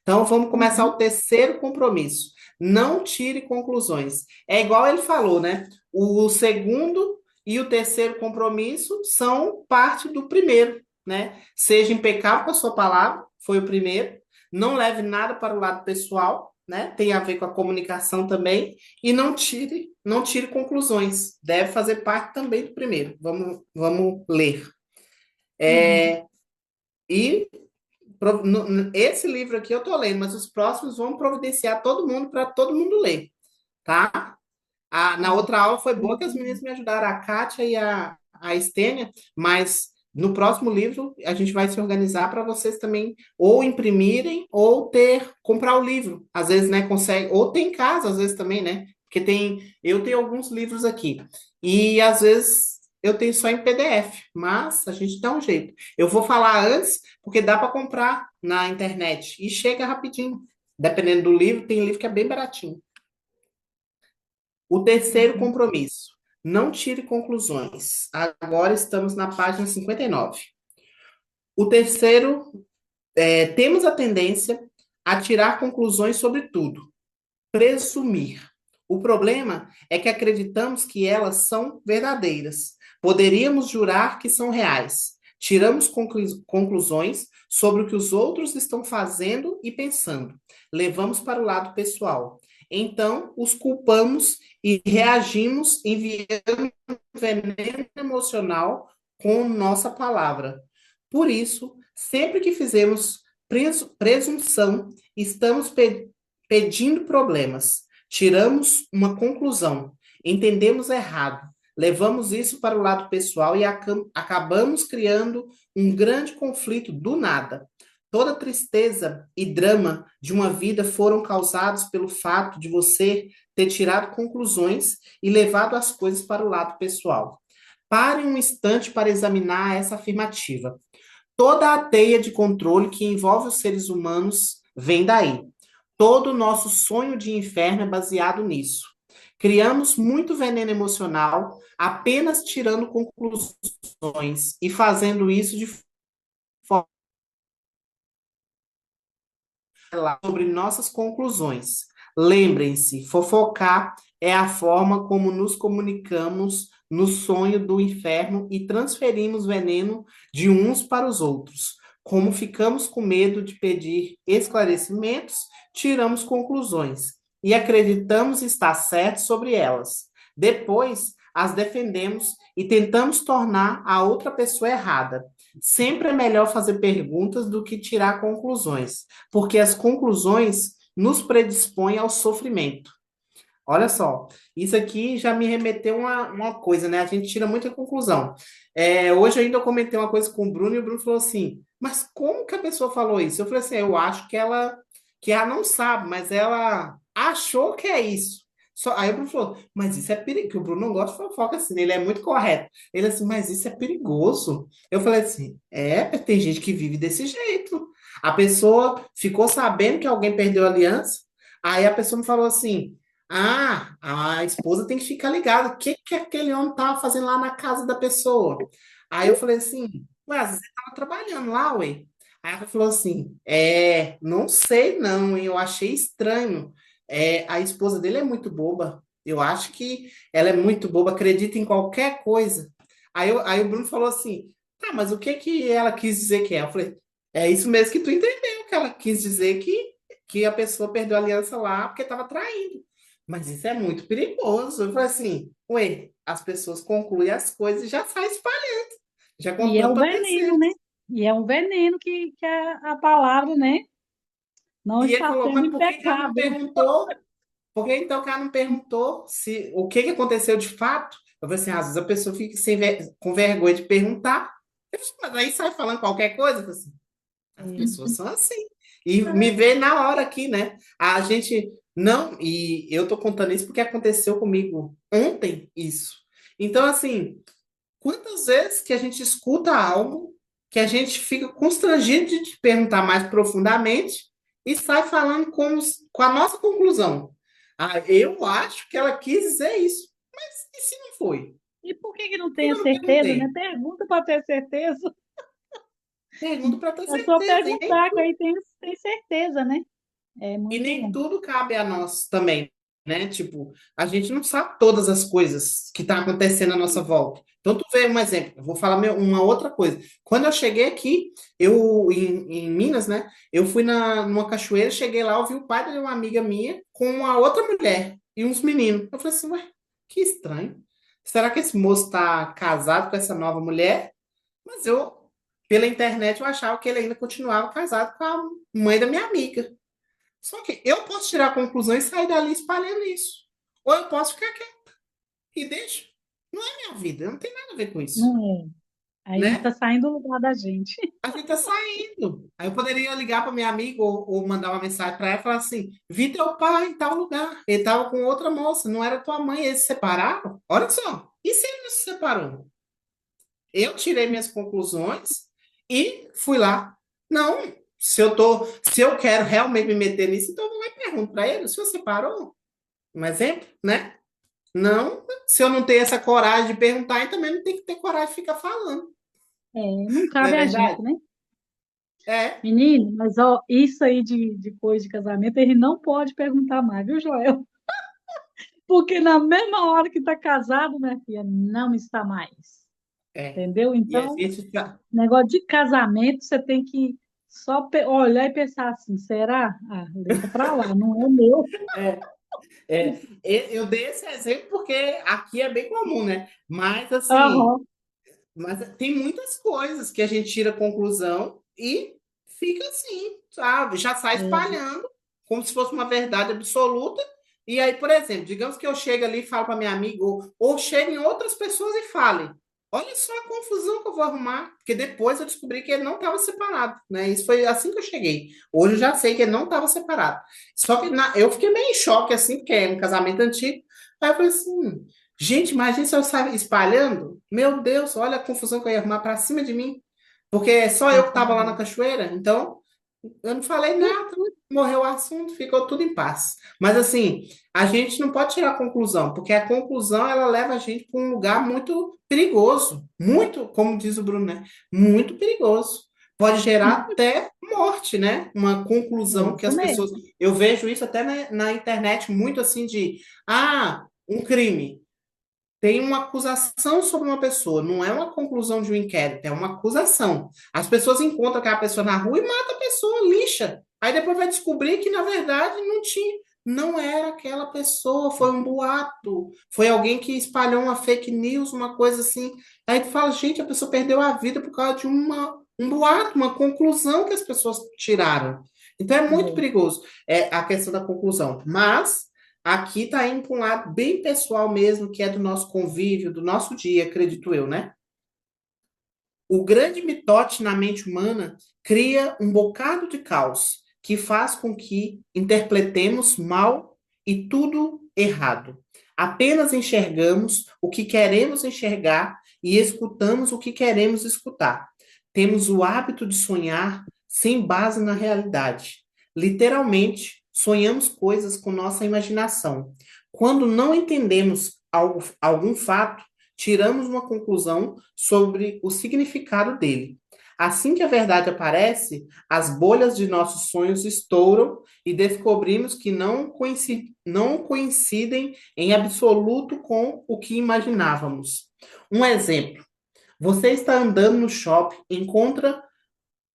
Então vamos começar o uhum, terceiro compromisso. Não tire conclusões. É igual ele falou, né? O segundo e o terceiro compromisso são parte do primeiro, né? Seja impecável com a sua palavra, foi o primeiro. Não leve nada para o lado pessoal, né? Tem a ver com a comunicação também. E não tire conclusões. Deve fazer parte também do primeiro. Vamos ler. uhum. E esse livro aqui eu tô lendo, mas os próximos vão providenciar todo mundo para todo mundo ler, tá? Na Tá. outra aula foi boa que as meninas me ajudaram, a Kátia e a Estênia, mas no próximo livro a gente vai se organizar para vocês também ou imprimirem ou comprar o livro. Às vezes, né, consegue, ou tem em casa, às vezes também, né? Porque eu tenho alguns livros aqui. E às vezes eu tenho só em PDF, mas a gente dá um jeito. Eu vou falar antes, porque dá para comprar na internet e chega rapidinho. Dependendo do livro, tem livro que é bem baratinho. O terceiro Uhum. compromisso. Não tire conclusões. Agora estamos na página 59. O terceiro, temos a tendência a tirar conclusões sobre tudo, presumir. O problema é que acreditamos que elas são verdadeiras. Poderíamos jurar que são reais. Tiramos conclusões sobre o que os outros estão fazendo e pensando. Levamos para o lado pessoal. Então, os culpamos e reagimos enviando veneno emocional com nossa palavra. Por isso, sempre que fizemos presunção, estamos pedindo problemas. Tiramos uma conclusão, entendemos errado, levamos isso para o lado pessoal e acabamos criando um grande conflito do nada. Toda tristeza e drama de uma vida foram causados pelo fato de você ter tirado conclusões e levado as coisas para o lado pessoal. Pare um instante para examinar essa afirmativa. Toda a teia de controle que envolve os seres humanos vem daí. Todo o nosso sonho de inferno é baseado nisso. Criamos muito veneno emocional apenas tirando conclusões e fazendo isso de forma sobre nossas conclusões. Lembrem-se, fofocar é a forma como nos comunicamos no sonho do inferno e transferimos veneno de uns para os outros. Como ficamos com medo de pedir esclarecimentos, tiramos conclusões e acreditamos estar certos sobre elas. Depois, as defendemos e tentamos tornar a outra pessoa errada. Sempre é melhor fazer perguntas do que tirar conclusões, porque as conclusões nos predispõem ao sofrimento. Olha só, isso aqui já me remeteu a uma coisa, né? A gente tira muita conclusão. Hoje ainda eu comentei uma coisa com o Bruno e o Bruno falou assim: mas como que a pessoa falou isso? Eu falei assim: eu acho que ela não sabe, mas ela achou que é isso. Aí o Bruno falou: mas isso é perigoso. O Bruno não gosta de fofoca assim, né? Ele é muito correto. Ele assim: mas isso é perigoso. Eu falei assim: tem gente que vive desse jeito. A pessoa ficou sabendo que alguém perdeu a aliança, aí a pessoa me falou assim. Ah, a esposa tem que ficar ligada. O que que aquele homem estava fazendo lá na casa da pessoa? Aí eu falei assim, ué, às vezes você estava trabalhando lá, ué. Aí ela falou assim, não sei não, hein, eu achei estranho. A esposa dele é muito boba. Eu acho que ela é muito boba, acredita em qualquer coisa. Aí o Bruno falou assim, tá, mas o que que ela quis dizer que é? Eu falei, é isso mesmo que tu entendeu, que ela quis dizer que a pessoa perdeu a aliança lá porque estava traindo. Mas isso é muito perigoso. Eu falei assim, ué, as pessoas concluem as coisas e já saem espalhando, já E é contando o para veneno, né? terceiros. E é um veneno que a palavra, né? Não E ele está falou, sendo mas por que que ela não impecável. perguntou? Por que então que ela não perguntou se o que que aconteceu de fato? Eu falei assim, às vezes a pessoa fica com vergonha de perguntar, mas aí sai falando qualquer coisa. Eu falei assim, as pessoas são assim. E me vê na hora aqui, né? A gente não. E eu tô contando isso porque aconteceu comigo ontem isso. Então, assim, quantas vezes que a gente escuta algo que a gente fica constrangido de te perguntar mais profundamente e sai falando com a nossa conclusão. Ah, eu acho que ela quis dizer isso. Mas e se não foi? E por que que não Por que tem a eu não certeza, né? perguntei? Pergunta para ter certeza. Pergunto para ter É só certeza. perguntar, que aí tem certeza, né? É E muito nem bom. tudo cabe a nós também, né? Tipo, a gente não sabe todas as coisas que estão acontecendo à nossa volta. Então, tu vê um exemplo, eu vou falar uma outra coisa. Quando eu cheguei aqui, em Minas, né? Eu fui numa cachoeira, cheguei lá, eu vi o pai de uma amiga minha com uma outra mulher e uns meninos. Eu falei assim, ué, que estranho. Será que esse moço está casado com essa nova mulher? Mas pela internet, eu achava que ele ainda continuava casado com a mãe da minha amiga. Só que eu posso tirar a conclusão e sair dali espalhando isso. Ou eu posso ficar quieto e deixo. Não é minha vida, não tem nada a ver com isso, Não é. Aí está né? saindo do lugar da gente. A gente tá saindo. Aí eu poderia ligar para minha amiga ou mandar uma mensagem para ela e falar assim: vi teu pai em tal lugar. Ele estava com outra moça, não era tua mãe, eles se separaram. Olha só. E se ele não se separou? Eu tirei minhas conclusões e fui lá. Não, se eu quero realmente me meter nisso, então eu vou lá e pergunto para ele: o senhor separou? Um exemplo, né? Não, se eu não tenho essa coragem de perguntar, eu também não tenho que ter coragem de ficar falando. É, não Não é cabe a gente, verdade? né? É. Menino, mas ó, isso aí de coisa de casamento, ele não pode perguntar mais, viu, Joel? Porque na mesma hora que está casado, minha filha, não está mais. É. Entendeu? E a Então, gente fica. negócio de casamento, você tem que só olhar e pensar assim, será? Ah, deixa pra lá, não é meu. É, eu dei esse exemplo porque aqui é bem comum, né? Mas assim, Aham. tem muitas coisas que a gente tira conclusão e fica assim, sabe? Já sai É, espalhando como se fosse uma verdade absoluta. E aí, por exemplo, digamos que eu chego ali e falo para minha amiga, ou chegue em outras pessoas e fale. Olha só a confusão que eu vou arrumar, porque depois eu descobri que ele não estava separado, né? Isso foi assim que eu cheguei. Hoje eu já sei que ele não estava separado. Só que eu fiquei meio em choque, assim, porque é um casamento antigo. Aí eu falei assim, gente, imagina se eu sair espalhando. Meu Deus, olha a confusão que eu ia arrumar para cima de mim. Porque só eu que estava lá na exatamente. cachoeira, então eu não falei nada, morreu o assunto, ficou tudo em paz. Mas assim, a gente não pode tirar a conclusão, porque a conclusão ela leva a gente para um lugar muito perigoso, muito, como diz o Bruno, né? Muito perigoso. Pode gerar até morte, né? Uma É conclusão que isso as pessoas. mesmo. Eu vejo isso até na internet muito assim de ah, Um crime. Tem uma acusação sobre uma pessoa, não é uma conclusão de um inquérito, é uma acusação. As pessoas encontram aquela pessoa na rua e matam a pessoa, lixa. Aí depois vai descobrir que, na verdade, não tinha, não era aquela pessoa, foi um boato, foi alguém que espalhou uma fake news, uma coisa assim. Aí tu fala, gente, a pessoa perdeu a vida por causa de um boato, uma conclusão que as pessoas tiraram. Então é muito É. perigoso a questão da conclusão. Mas aqui está indo para um lado bem pessoal mesmo, que é do nosso convívio, do nosso dia, acredito eu, né? O grande mitote na mente humana cria um bocado de caos que faz com que interpretemos mal e tudo errado. Apenas enxergamos o que queremos enxergar e escutamos o que queremos escutar. Temos o hábito de sonhar sem base na realidade. Literalmente, sonhamos coisas com nossa imaginação. Quando não entendemos algum fato, tiramos uma conclusão sobre o significado dele. Assim que a verdade aparece, as bolhas de nossos sonhos estouram e descobrimos que não coincidem em absoluto com o que imaginávamos. Um exemplo: você está andando no shopping, encontra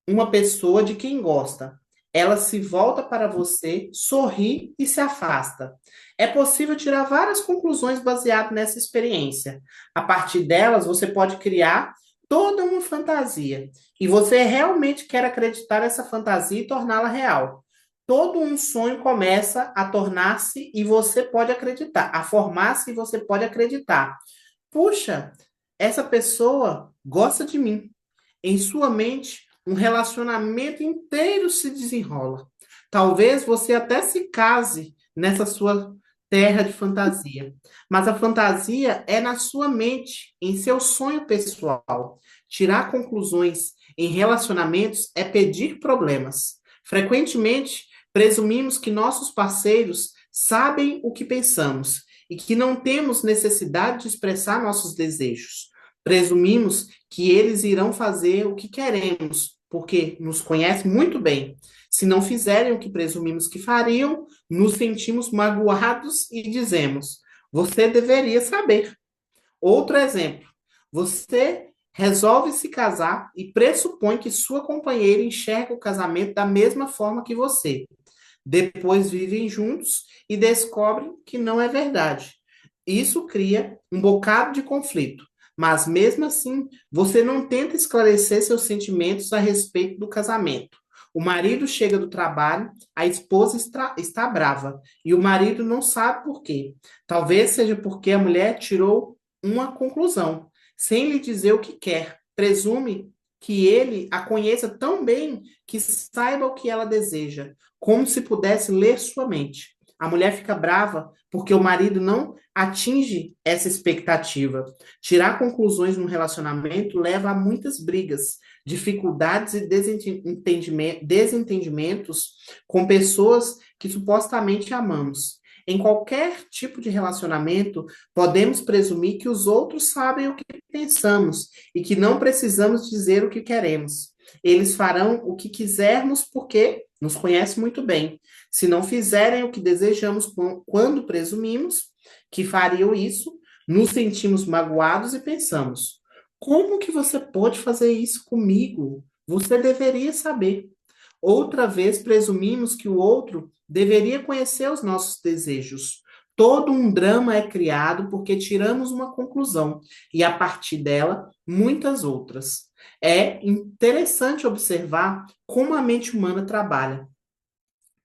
uma pessoa de quem gosta. Ela se volta para você, sorri e se afasta. É possível tirar várias conclusões baseadas nessa experiência. A partir delas, você pode criar toda uma fantasia. E você realmente quer acreditar nessa fantasia e torná-la real. Todo um sonho começa a tornar-se e você pode acreditar, a formar-se e você pode acreditar. Puxa, essa pessoa gosta de mim. Em sua mente, um relacionamento inteiro se desenrola. Talvez você até se case nessa sua terra de fantasia. Mas a fantasia é na sua mente, em seu sonho pessoal. Tirar conclusões em relacionamentos é pedir problemas. Frequentemente, presumimos que nossos parceiros sabem o que pensamos e que não temos necessidade de expressar nossos desejos. Presumimos que eles irão fazer o que queremos, porque nos conhecem muito bem. Se não fizerem o que presumimos que fariam, nos sentimos magoados e dizemos: você deveria saber. Outro exemplo: você resolve se casar e pressupõe que sua companheira enxerga o casamento da mesma forma que você. Depois vivem juntos e descobrem que não é verdade. Isso cria um bocado de conflito. Mas mesmo assim, você não tenta esclarecer seus sentimentos a respeito do casamento. O marido chega do trabalho, a esposa está brava e o marido não sabe por quê. Talvez seja porque a mulher tirou uma conclusão, sem lhe dizer o que quer. Presume que ele a conheça tão bem que saiba o que ela deseja, como se pudesse ler sua mente. A mulher fica brava porque o marido não atinge essa expectativa. Tirar conclusões num relacionamento leva a muitas brigas, dificuldades e desentendimentos com pessoas que supostamente amamos. Em qualquer tipo de relacionamento, podemos presumir que os outros sabem o que pensamos e que não precisamos dizer o que queremos. Eles farão o que quisermos porque nos conhecem muito bem. Se não fizerem o que desejamos quando presumimos que fariam isso, nos sentimos magoados e pensamos: como que você pode fazer isso comigo? Você deveria saber. Outra vez presumimos que o outro deveria conhecer os nossos desejos. Todo um drama é criado porque tiramos uma conclusão e, a partir dela, muitas outras. É interessante observar como a mente humana trabalha.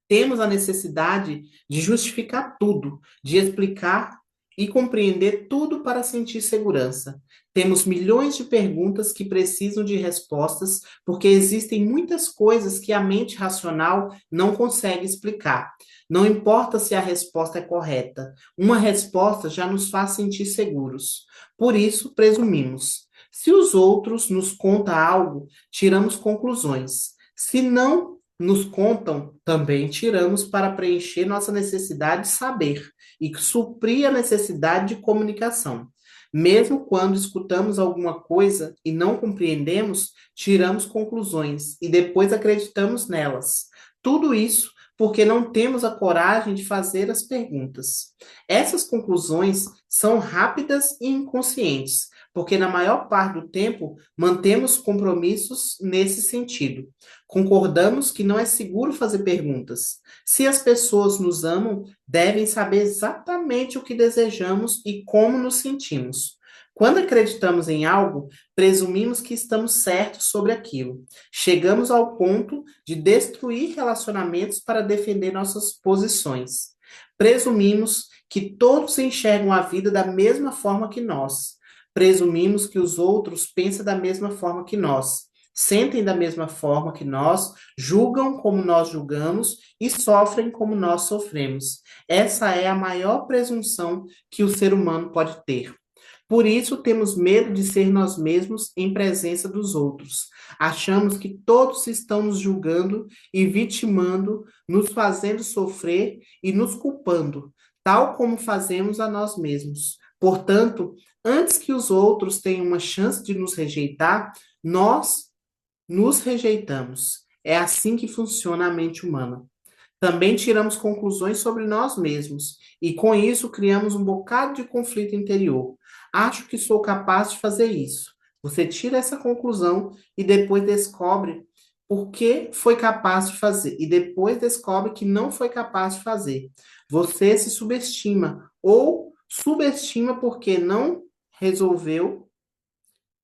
Temos a necessidade de justificar tudo, de explicar e compreender tudo para sentir segurança. Temos milhões de perguntas que precisam de respostas, porque existem muitas coisas que a mente racional não consegue explicar. Não importa se a resposta é correta, uma resposta já nos faz sentir seguros. Por isso, presumimos. Se os outros nos contam algo, tiramos conclusões. Se não nos contam, também tiramos para preencher nossa necessidade de saber e suprir a necessidade de comunicação. Mesmo quando escutamos alguma coisa e não compreendemos, tiramos conclusões e depois acreditamos nelas. Tudo isso porque não temos a coragem de fazer as perguntas. Essas conclusões são rápidas e inconscientes, porque na maior parte do tempo mantemos compromissos nesse sentido. Concordamos que não é seguro fazer perguntas. Se as pessoas nos amam, devem saber exatamente o que desejamos e como nos sentimos. Quando acreditamos em algo, presumimos que estamos certos sobre aquilo. Chegamos ao ponto de destruir relacionamentos para defender nossas posições. Presumimos que todos enxergam a vida da mesma forma que nós. Presumimos que os outros pensam da mesma forma que nós, sentem da mesma forma que nós, julgam como nós julgamos e sofrem como nós sofremos. Essa é a maior presunção que o ser humano pode ter. Por isso, temos medo de ser nós mesmos em presença dos outros. Achamos que todos estão nos julgando e vitimando, nos fazendo sofrer e nos culpando, tal como fazemos a nós mesmos. Portanto, antes que os outros tenham uma chance de nos rejeitar, nós nos rejeitamos. É assim que funciona a mente humana. Também tiramos conclusões sobre nós mesmos e, com isso, criamos um bocado de conflito interior. Acho que sou capaz de fazer isso. Você tira essa conclusão e depois descobre por que foi capaz de fazer, e depois descobre que não foi capaz de fazer. Você se subestima ou subestima porque não resolveu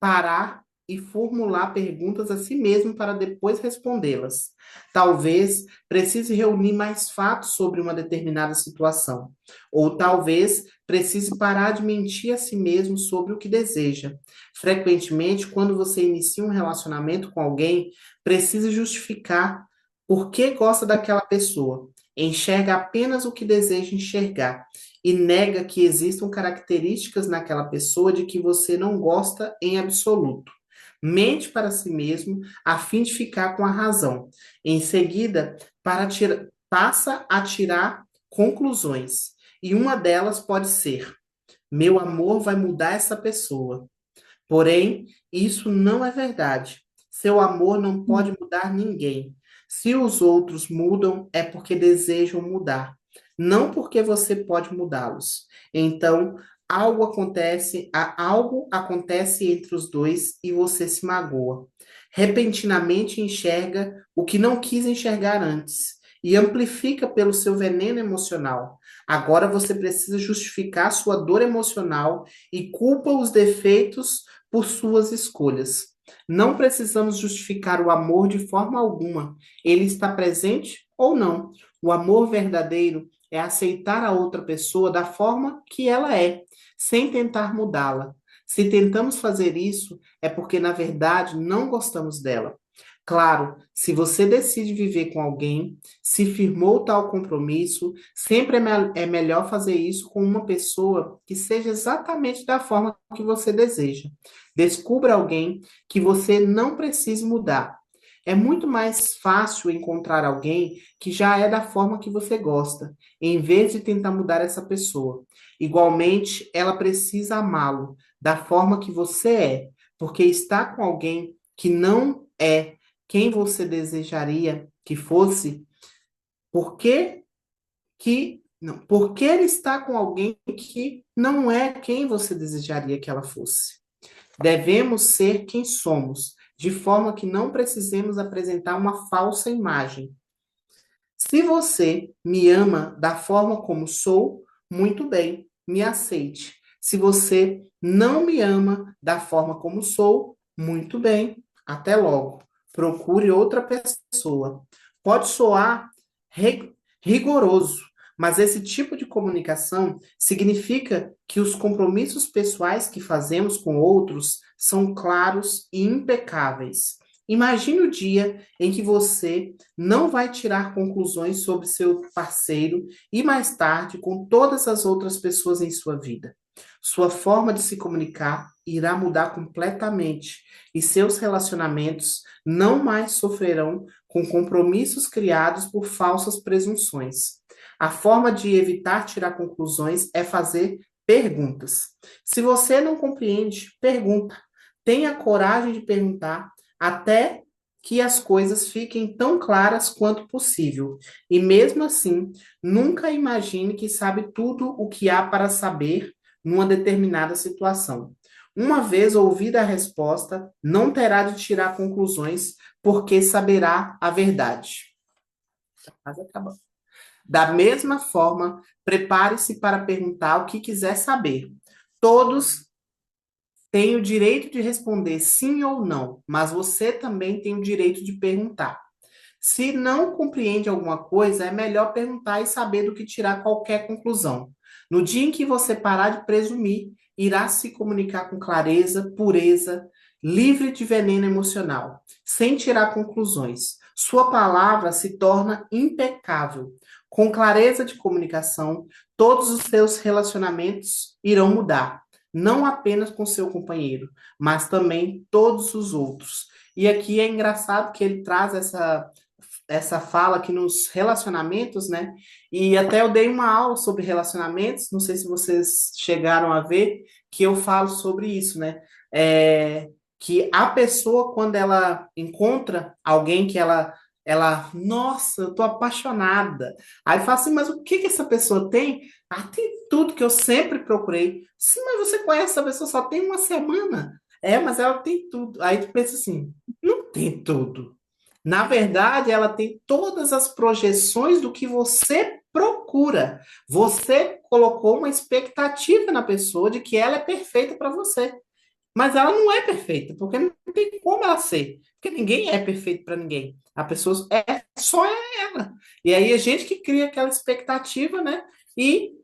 parar e formular perguntas a si mesmo para depois respondê-las. Talvez precise reunir mais fatos sobre uma determinada situação, ou talvez precise parar de mentir a si mesmo sobre o que deseja. Frequentemente, quando você inicia um relacionamento com alguém, precisa justificar por que gosta daquela pessoa. Enxerga apenas o que deseja enxergar e nega que existam características naquela pessoa de que você não gosta em absoluto. Mente para si mesmo a fim de ficar com a razão. Em seguida, passa a tirar conclusões. E uma delas pode ser: meu amor vai mudar essa pessoa. Porém, isso não é verdade. Seu amor não pode mudar ninguém. Se os outros mudam, é porque desejam mudar, não porque você pode mudá-los. Então, algo acontece entre os dois e você se magoa. Repentinamente enxerga o que não quis enxergar antes e amplifica pelo seu veneno emocional. Agora você precisa justificar sua dor emocional e culpa os defeitos por suas escolhas. Não precisamos justificar o amor de forma alguma. Ele está presente ou não. O amor verdadeiro é aceitar a outra pessoa da forma que ela é, sem tentar mudá-la. Se tentamos fazer isso, é porque, na verdade, não gostamos dela. Claro, se você decide viver com alguém, se firmou tal compromisso, sempre é melhor fazer isso com uma pessoa que seja exatamente da forma que você deseja. Descubra alguém que você não precise mudar. É muito mais fácil encontrar alguém que já é da forma que você gosta, em vez de tentar mudar essa pessoa. Igualmente, ela precisa amá-lo da forma que você é, porque estar com alguém que não é quem você desejaria que fosse, por que não, porque ele está com alguém que não é quem você desejaria que ela fosse. Devemos ser quem somos, de forma que não precisemos apresentar uma falsa imagem. Se você me ama da forma como sou, muito bem, me aceite. Se você não me ama da forma como sou, muito bem, até logo. Procure outra pessoa. Pode soar rigoroso, mas esse tipo de comunicação significa que os compromissos pessoais que fazemos com outros são claros e impecáveis. Imagine o dia em que você não vai tirar conclusões sobre seu parceiro e mais tarde com todas as outras pessoas em sua vida. Sua forma de se comunicar irá mudar completamente e seus relacionamentos não mais sofrerão com compromissos criados por falsas presunções. A forma de evitar tirar conclusões é fazer perguntas. Se você não compreende, pergunta. Tenha coragem de perguntar até que as coisas fiquem tão claras quanto possível. E mesmo assim, nunca imagine que sabe tudo o que há para saber numa determinada situação. Uma vez ouvida a resposta, não terá de tirar conclusões, porque saberá a verdade. Mas acabou. Da mesma forma, prepare-se para perguntar o que quiser saber. Todos têm o direito de responder sim ou não, mas você também tem o direito de perguntar. Se não compreende alguma coisa, é melhor perguntar e saber do que tirar qualquer conclusão. No dia em que você parar de presumir, irá se comunicar com clareza, pureza, livre de veneno emocional, sem tirar conclusões. Sua palavra se torna impecável. Com clareza de comunicação, todos os seus relacionamentos irão mudar, não apenas com seu companheiro, mas também todos os outros. E aqui é engraçado que ele traz essa fala aqui nos relacionamentos, né? E até eu dei uma aula sobre relacionamentos, não sei se vocês chegaram a ver, que eu falo sobre isso, né? Que a pessoa, quando ela encontra alguém que nossa, eu tô apaixonada. Aí fala assim, mas o que que essa pessoa tem? Ah, tem tudo que eu sempre procurei. Sim, mas você conhece essa pessoa só tem uma semana. É, mas ela tem tudo. Aí tu pensa assim, não tem tudo. Na verdade, ela tem todas as projeções do que você procura. Você colocou uma expectativa na pessoa de que ela é perfeita para você. Mas ela não é perfeita, porque não tem como ela ser. Porque ninguém é perfeito para ninguém. A pessoa só é ela. E aí a gente que cria aquela expectativa, né? E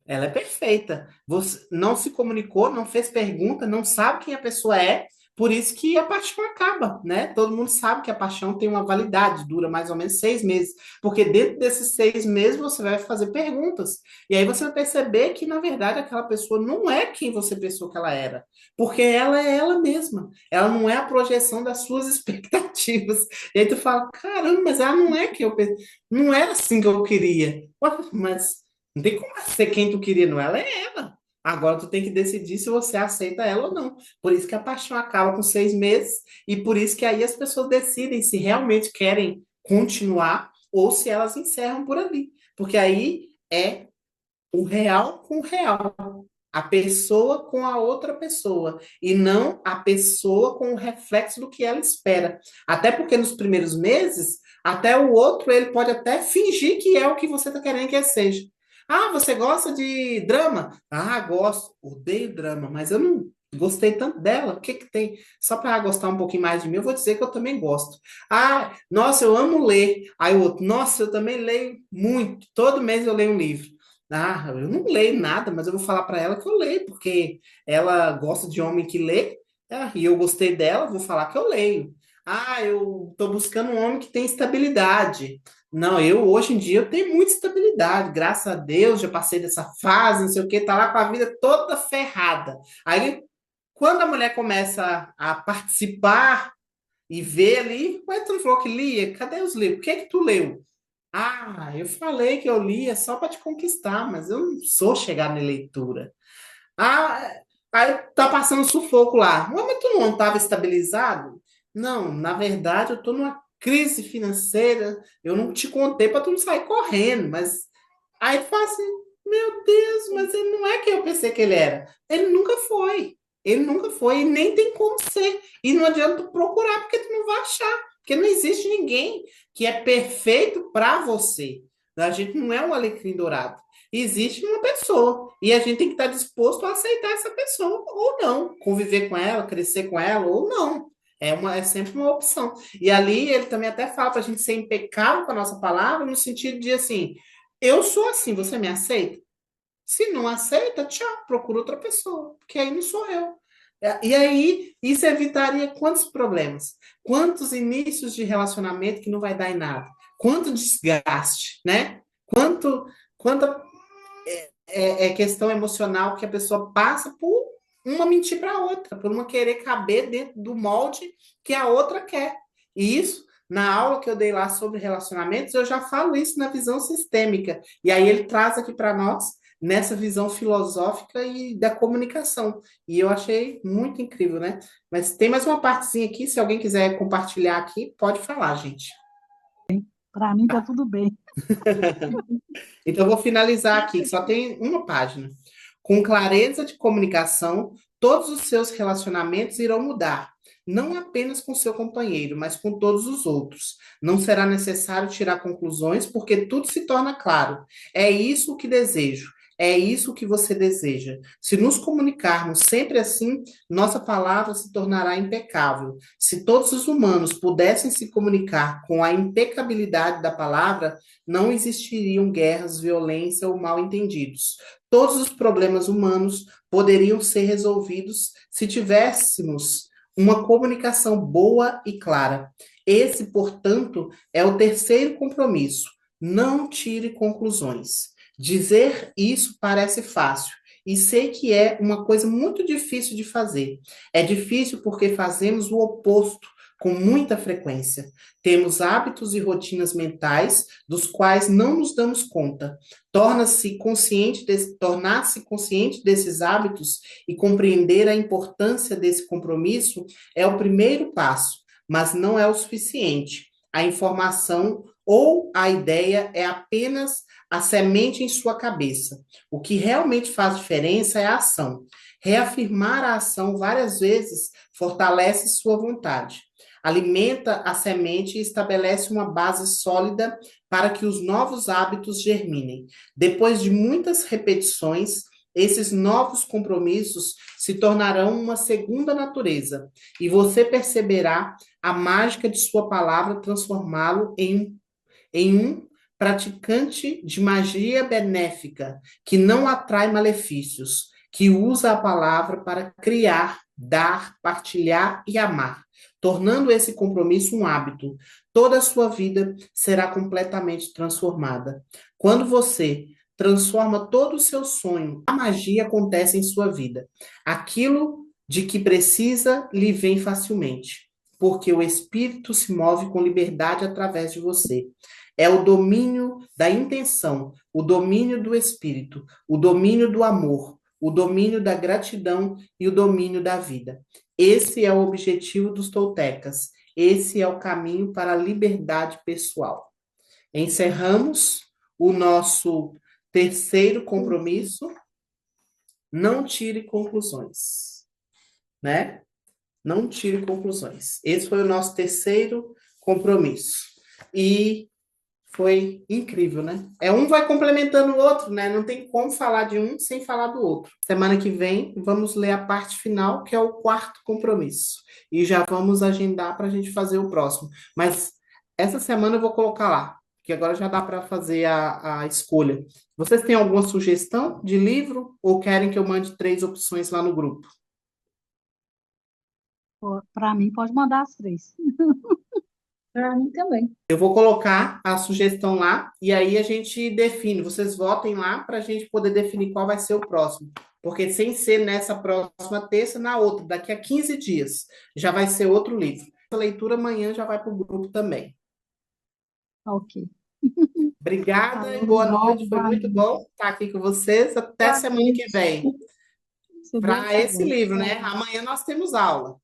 ela é perfeita. Você não se comunicou, não fez pergunta, não sabe quem a pessoa é, por isso que a paixão acaba, né? Todo mundo sabe que a paixão tem uma validade, dura mais ou menos 6 meses, porque dentro desses 6 meses você vai fazer perguntas, e aí você vai perceber que, na verdade, aquela pessoa não é quem você pensou que ela era, porque ela é ela mesma, ela não é a projeção das suas expectativas. E aí tu fala, caramba, mas ela não é que eu pensei, não era assim que eu queria. Ué, mas não tem como ser quem tu queria, não. Ela é ela. Agora tu tem que decidir se você aceita ela ou não. Por isso que a paixão acaba com 6 meses e por isso que aí as pessoas decidem se realmente querem continuar ou se elas encerram por ali. Porque aí é o real com o real. A pessoa com a outra pessoa. E não a pessoa com o reflexo do que ela espera. Até porque nos primeiros meses, até o outro, ele pode até fingir que é o que você está querendo que seja. Ah, você gosta de drama? Ah, gosto. Odeio drama, mas eu não gostei tanto dela. O que que tem? Só para gostar um pouquinho mais de mim, eu vou dizer que eu também gosto. Ah, nossa, eu amo ler. Aí o outro, nossa, eu também leio muito. Todo mês eu leio um livro. Ah, eu não leio nada, mas eu vou falar para ela que eu leio, porque ela gosta de homem que lê, e eu gostei dela, vou falar que eu leio. Ah, eu estou buscando um homem que tem estabilidade. Não, eu hoje em dia eu tenho muita estabilidade, graças a Deus, já passei dessa fase, não sei o que, tá lá com a vida toda ferrada. Aí, quando a mulher começa a participar e ver ali, ué, tu não falou que lia? Cadê os livros? O que é que tu leu? Ah, eu falei que eu lia só para te conquistar, mas eu não sou chegar na leitura. Ah, aí tá passando sufoco lá. Ué, mas tu não estava estabilizado? Não, na verdade eu tô numa crise financeira. Eu não te contei para tu não sair correndo, mas aí tu fala assim, meu Deus, mas ele não é quem eu pensei que ele era. Ele nunca foi. Ele nunca foi e nem tem como ser. E não adianta tu procurar porque tu não vai achar. Porque não existe ninguém que é perfeito para você. A gente não é um alecrim dourado. Existe uma pessoa. E a gente tem que estar disposto a aceitar essa pessoa ou não. Conviver com ela, crescer com ela ou não. É sempre uma opção. E ali ele também até fala para a gente ser impecável com a nossa palavra, no sentido de assim, eu sou assim, você me aceita? Se não aceita, tchau, procura outra pessoa, porque aí não sou eu. E aí, isso evitaria quantos problemas? Quantos inícios de relacionamento que não vai dar em nada? Quanto desgaste, né? Quanta questão emocional que a pessoa passa por uma mentir para a outra, por uma querer caber dentro do molde que a outra quer. E isso, na aula que eu dei lá sobre relacionamentos, eu já falo isso na visão sistêmica. E aí ele traz aqui para nós nessa visão filosófica e da comunicação. E eu achei muito incrível, né? Mas tem mais uma partezinha aqui, se alguém quiser compartilhar aqui, pode falar, gente. Para mim tá tudo bem. Então, eu vou finalizar aqui, que só tem uma página. Com clareza de comunicação, todos os seus relacionamentos irão mudar, não apenas com seu companheiro, mas com todos os outros. Não será necessário tirar conclusões, porque tudo se torna claro. É isso que desejo. É isso que você deseja. Se nos comunicarmos sempre assim, nossa palavra se tornará impecável. Se todos os humanos pudessem se comunicar com a impecabilidade da palavra, não existiriam guerras, violência ou mal-entendidos. Todos os problemas humanos poderiam ser resolvidos se tivéssemos uma comunicação boa e clara. Esse, portanto, é o terceiro compromisso. Não tire conclusões. Dizer isso parece fácil, e sei que é uma coisa muito difícil de fazer. É difícil porque fazemos o oposto com muita frequência. Temos hábitos e rotinas mentais dos quais não nos damos conta. Tornar-se consciente desses hábitos e compreender a importância desse compromisso é o primeiro passo, mas não é o suficiente. A informação ou a ideia é apenas a semente em sua cabeça. O que realmente faz diferença é a ação. Reafirmar a ação várias vezes fortalece sua vontade. Alimenta a semente e estabelece uma base sólida para que os novos hábitos germinem. Depois de muitas repetições, esses novos compromissos se tornarão uma segunda natureza e você perceberá a mágica de sua palavra transformá-lo em um praticante de magia benéfica que não atrai malefícios, que usa a palavra para criar, dar, partilhar e amar, tornando esse compromisso um hábito. Toda a sua vida será completamente transformada. Quando você transforma todo o seu sonho, a magia acontece em sua vida. Aquilo de que precisa lhe vem facilmente, porque o Espírito se move com liberdade através de você. É o domínio da intenção, o domínio do espírito, o domínio do amor, o domínio da gratidão e o domínio da vida. Esse é o objetivo dos toltecas. Esse é o caminho para a liberdade pessoal. Encerramos o nosso terceiro compromisso. Não tire conclusões, né? Não tire conclusões. Esse foi o nosso terceiro compromisso. E foi incrível, né? Um vai complementando o outro, né? Não tem como falar de um sem falar do outro. Semana que vem, vamos ler a parte final, que é o quarto compromisso. E já vamos agendar para a gente fazer o próximo. Mas essa semana eu vou colocar lá, que agora já dá para fazer a escolha. Vocês têm alguma sugestão de livro ou querem que eu mande 3 opções lá no grupo? Para mim, pode mandar as três. Para mim também. Eu vou colocar a sugestão lá e aí a gente define. Vocês votem lá para a gente poder definir qual vai ser o próximo. Porque sem ser nessa próxima terça, na outra, daqui a 15 dias, já vai ser outro livro. Essa leitura amanhã já vai para o grupo também. Ok. Obrigada e Falou, boa igual, noite. Foi muito valeu. bom estar aqui com vocês. Até Boa semana que noite. vem. Se Deus Para esse quiser. livro, né? Tchau. Amanhã nós temos aula.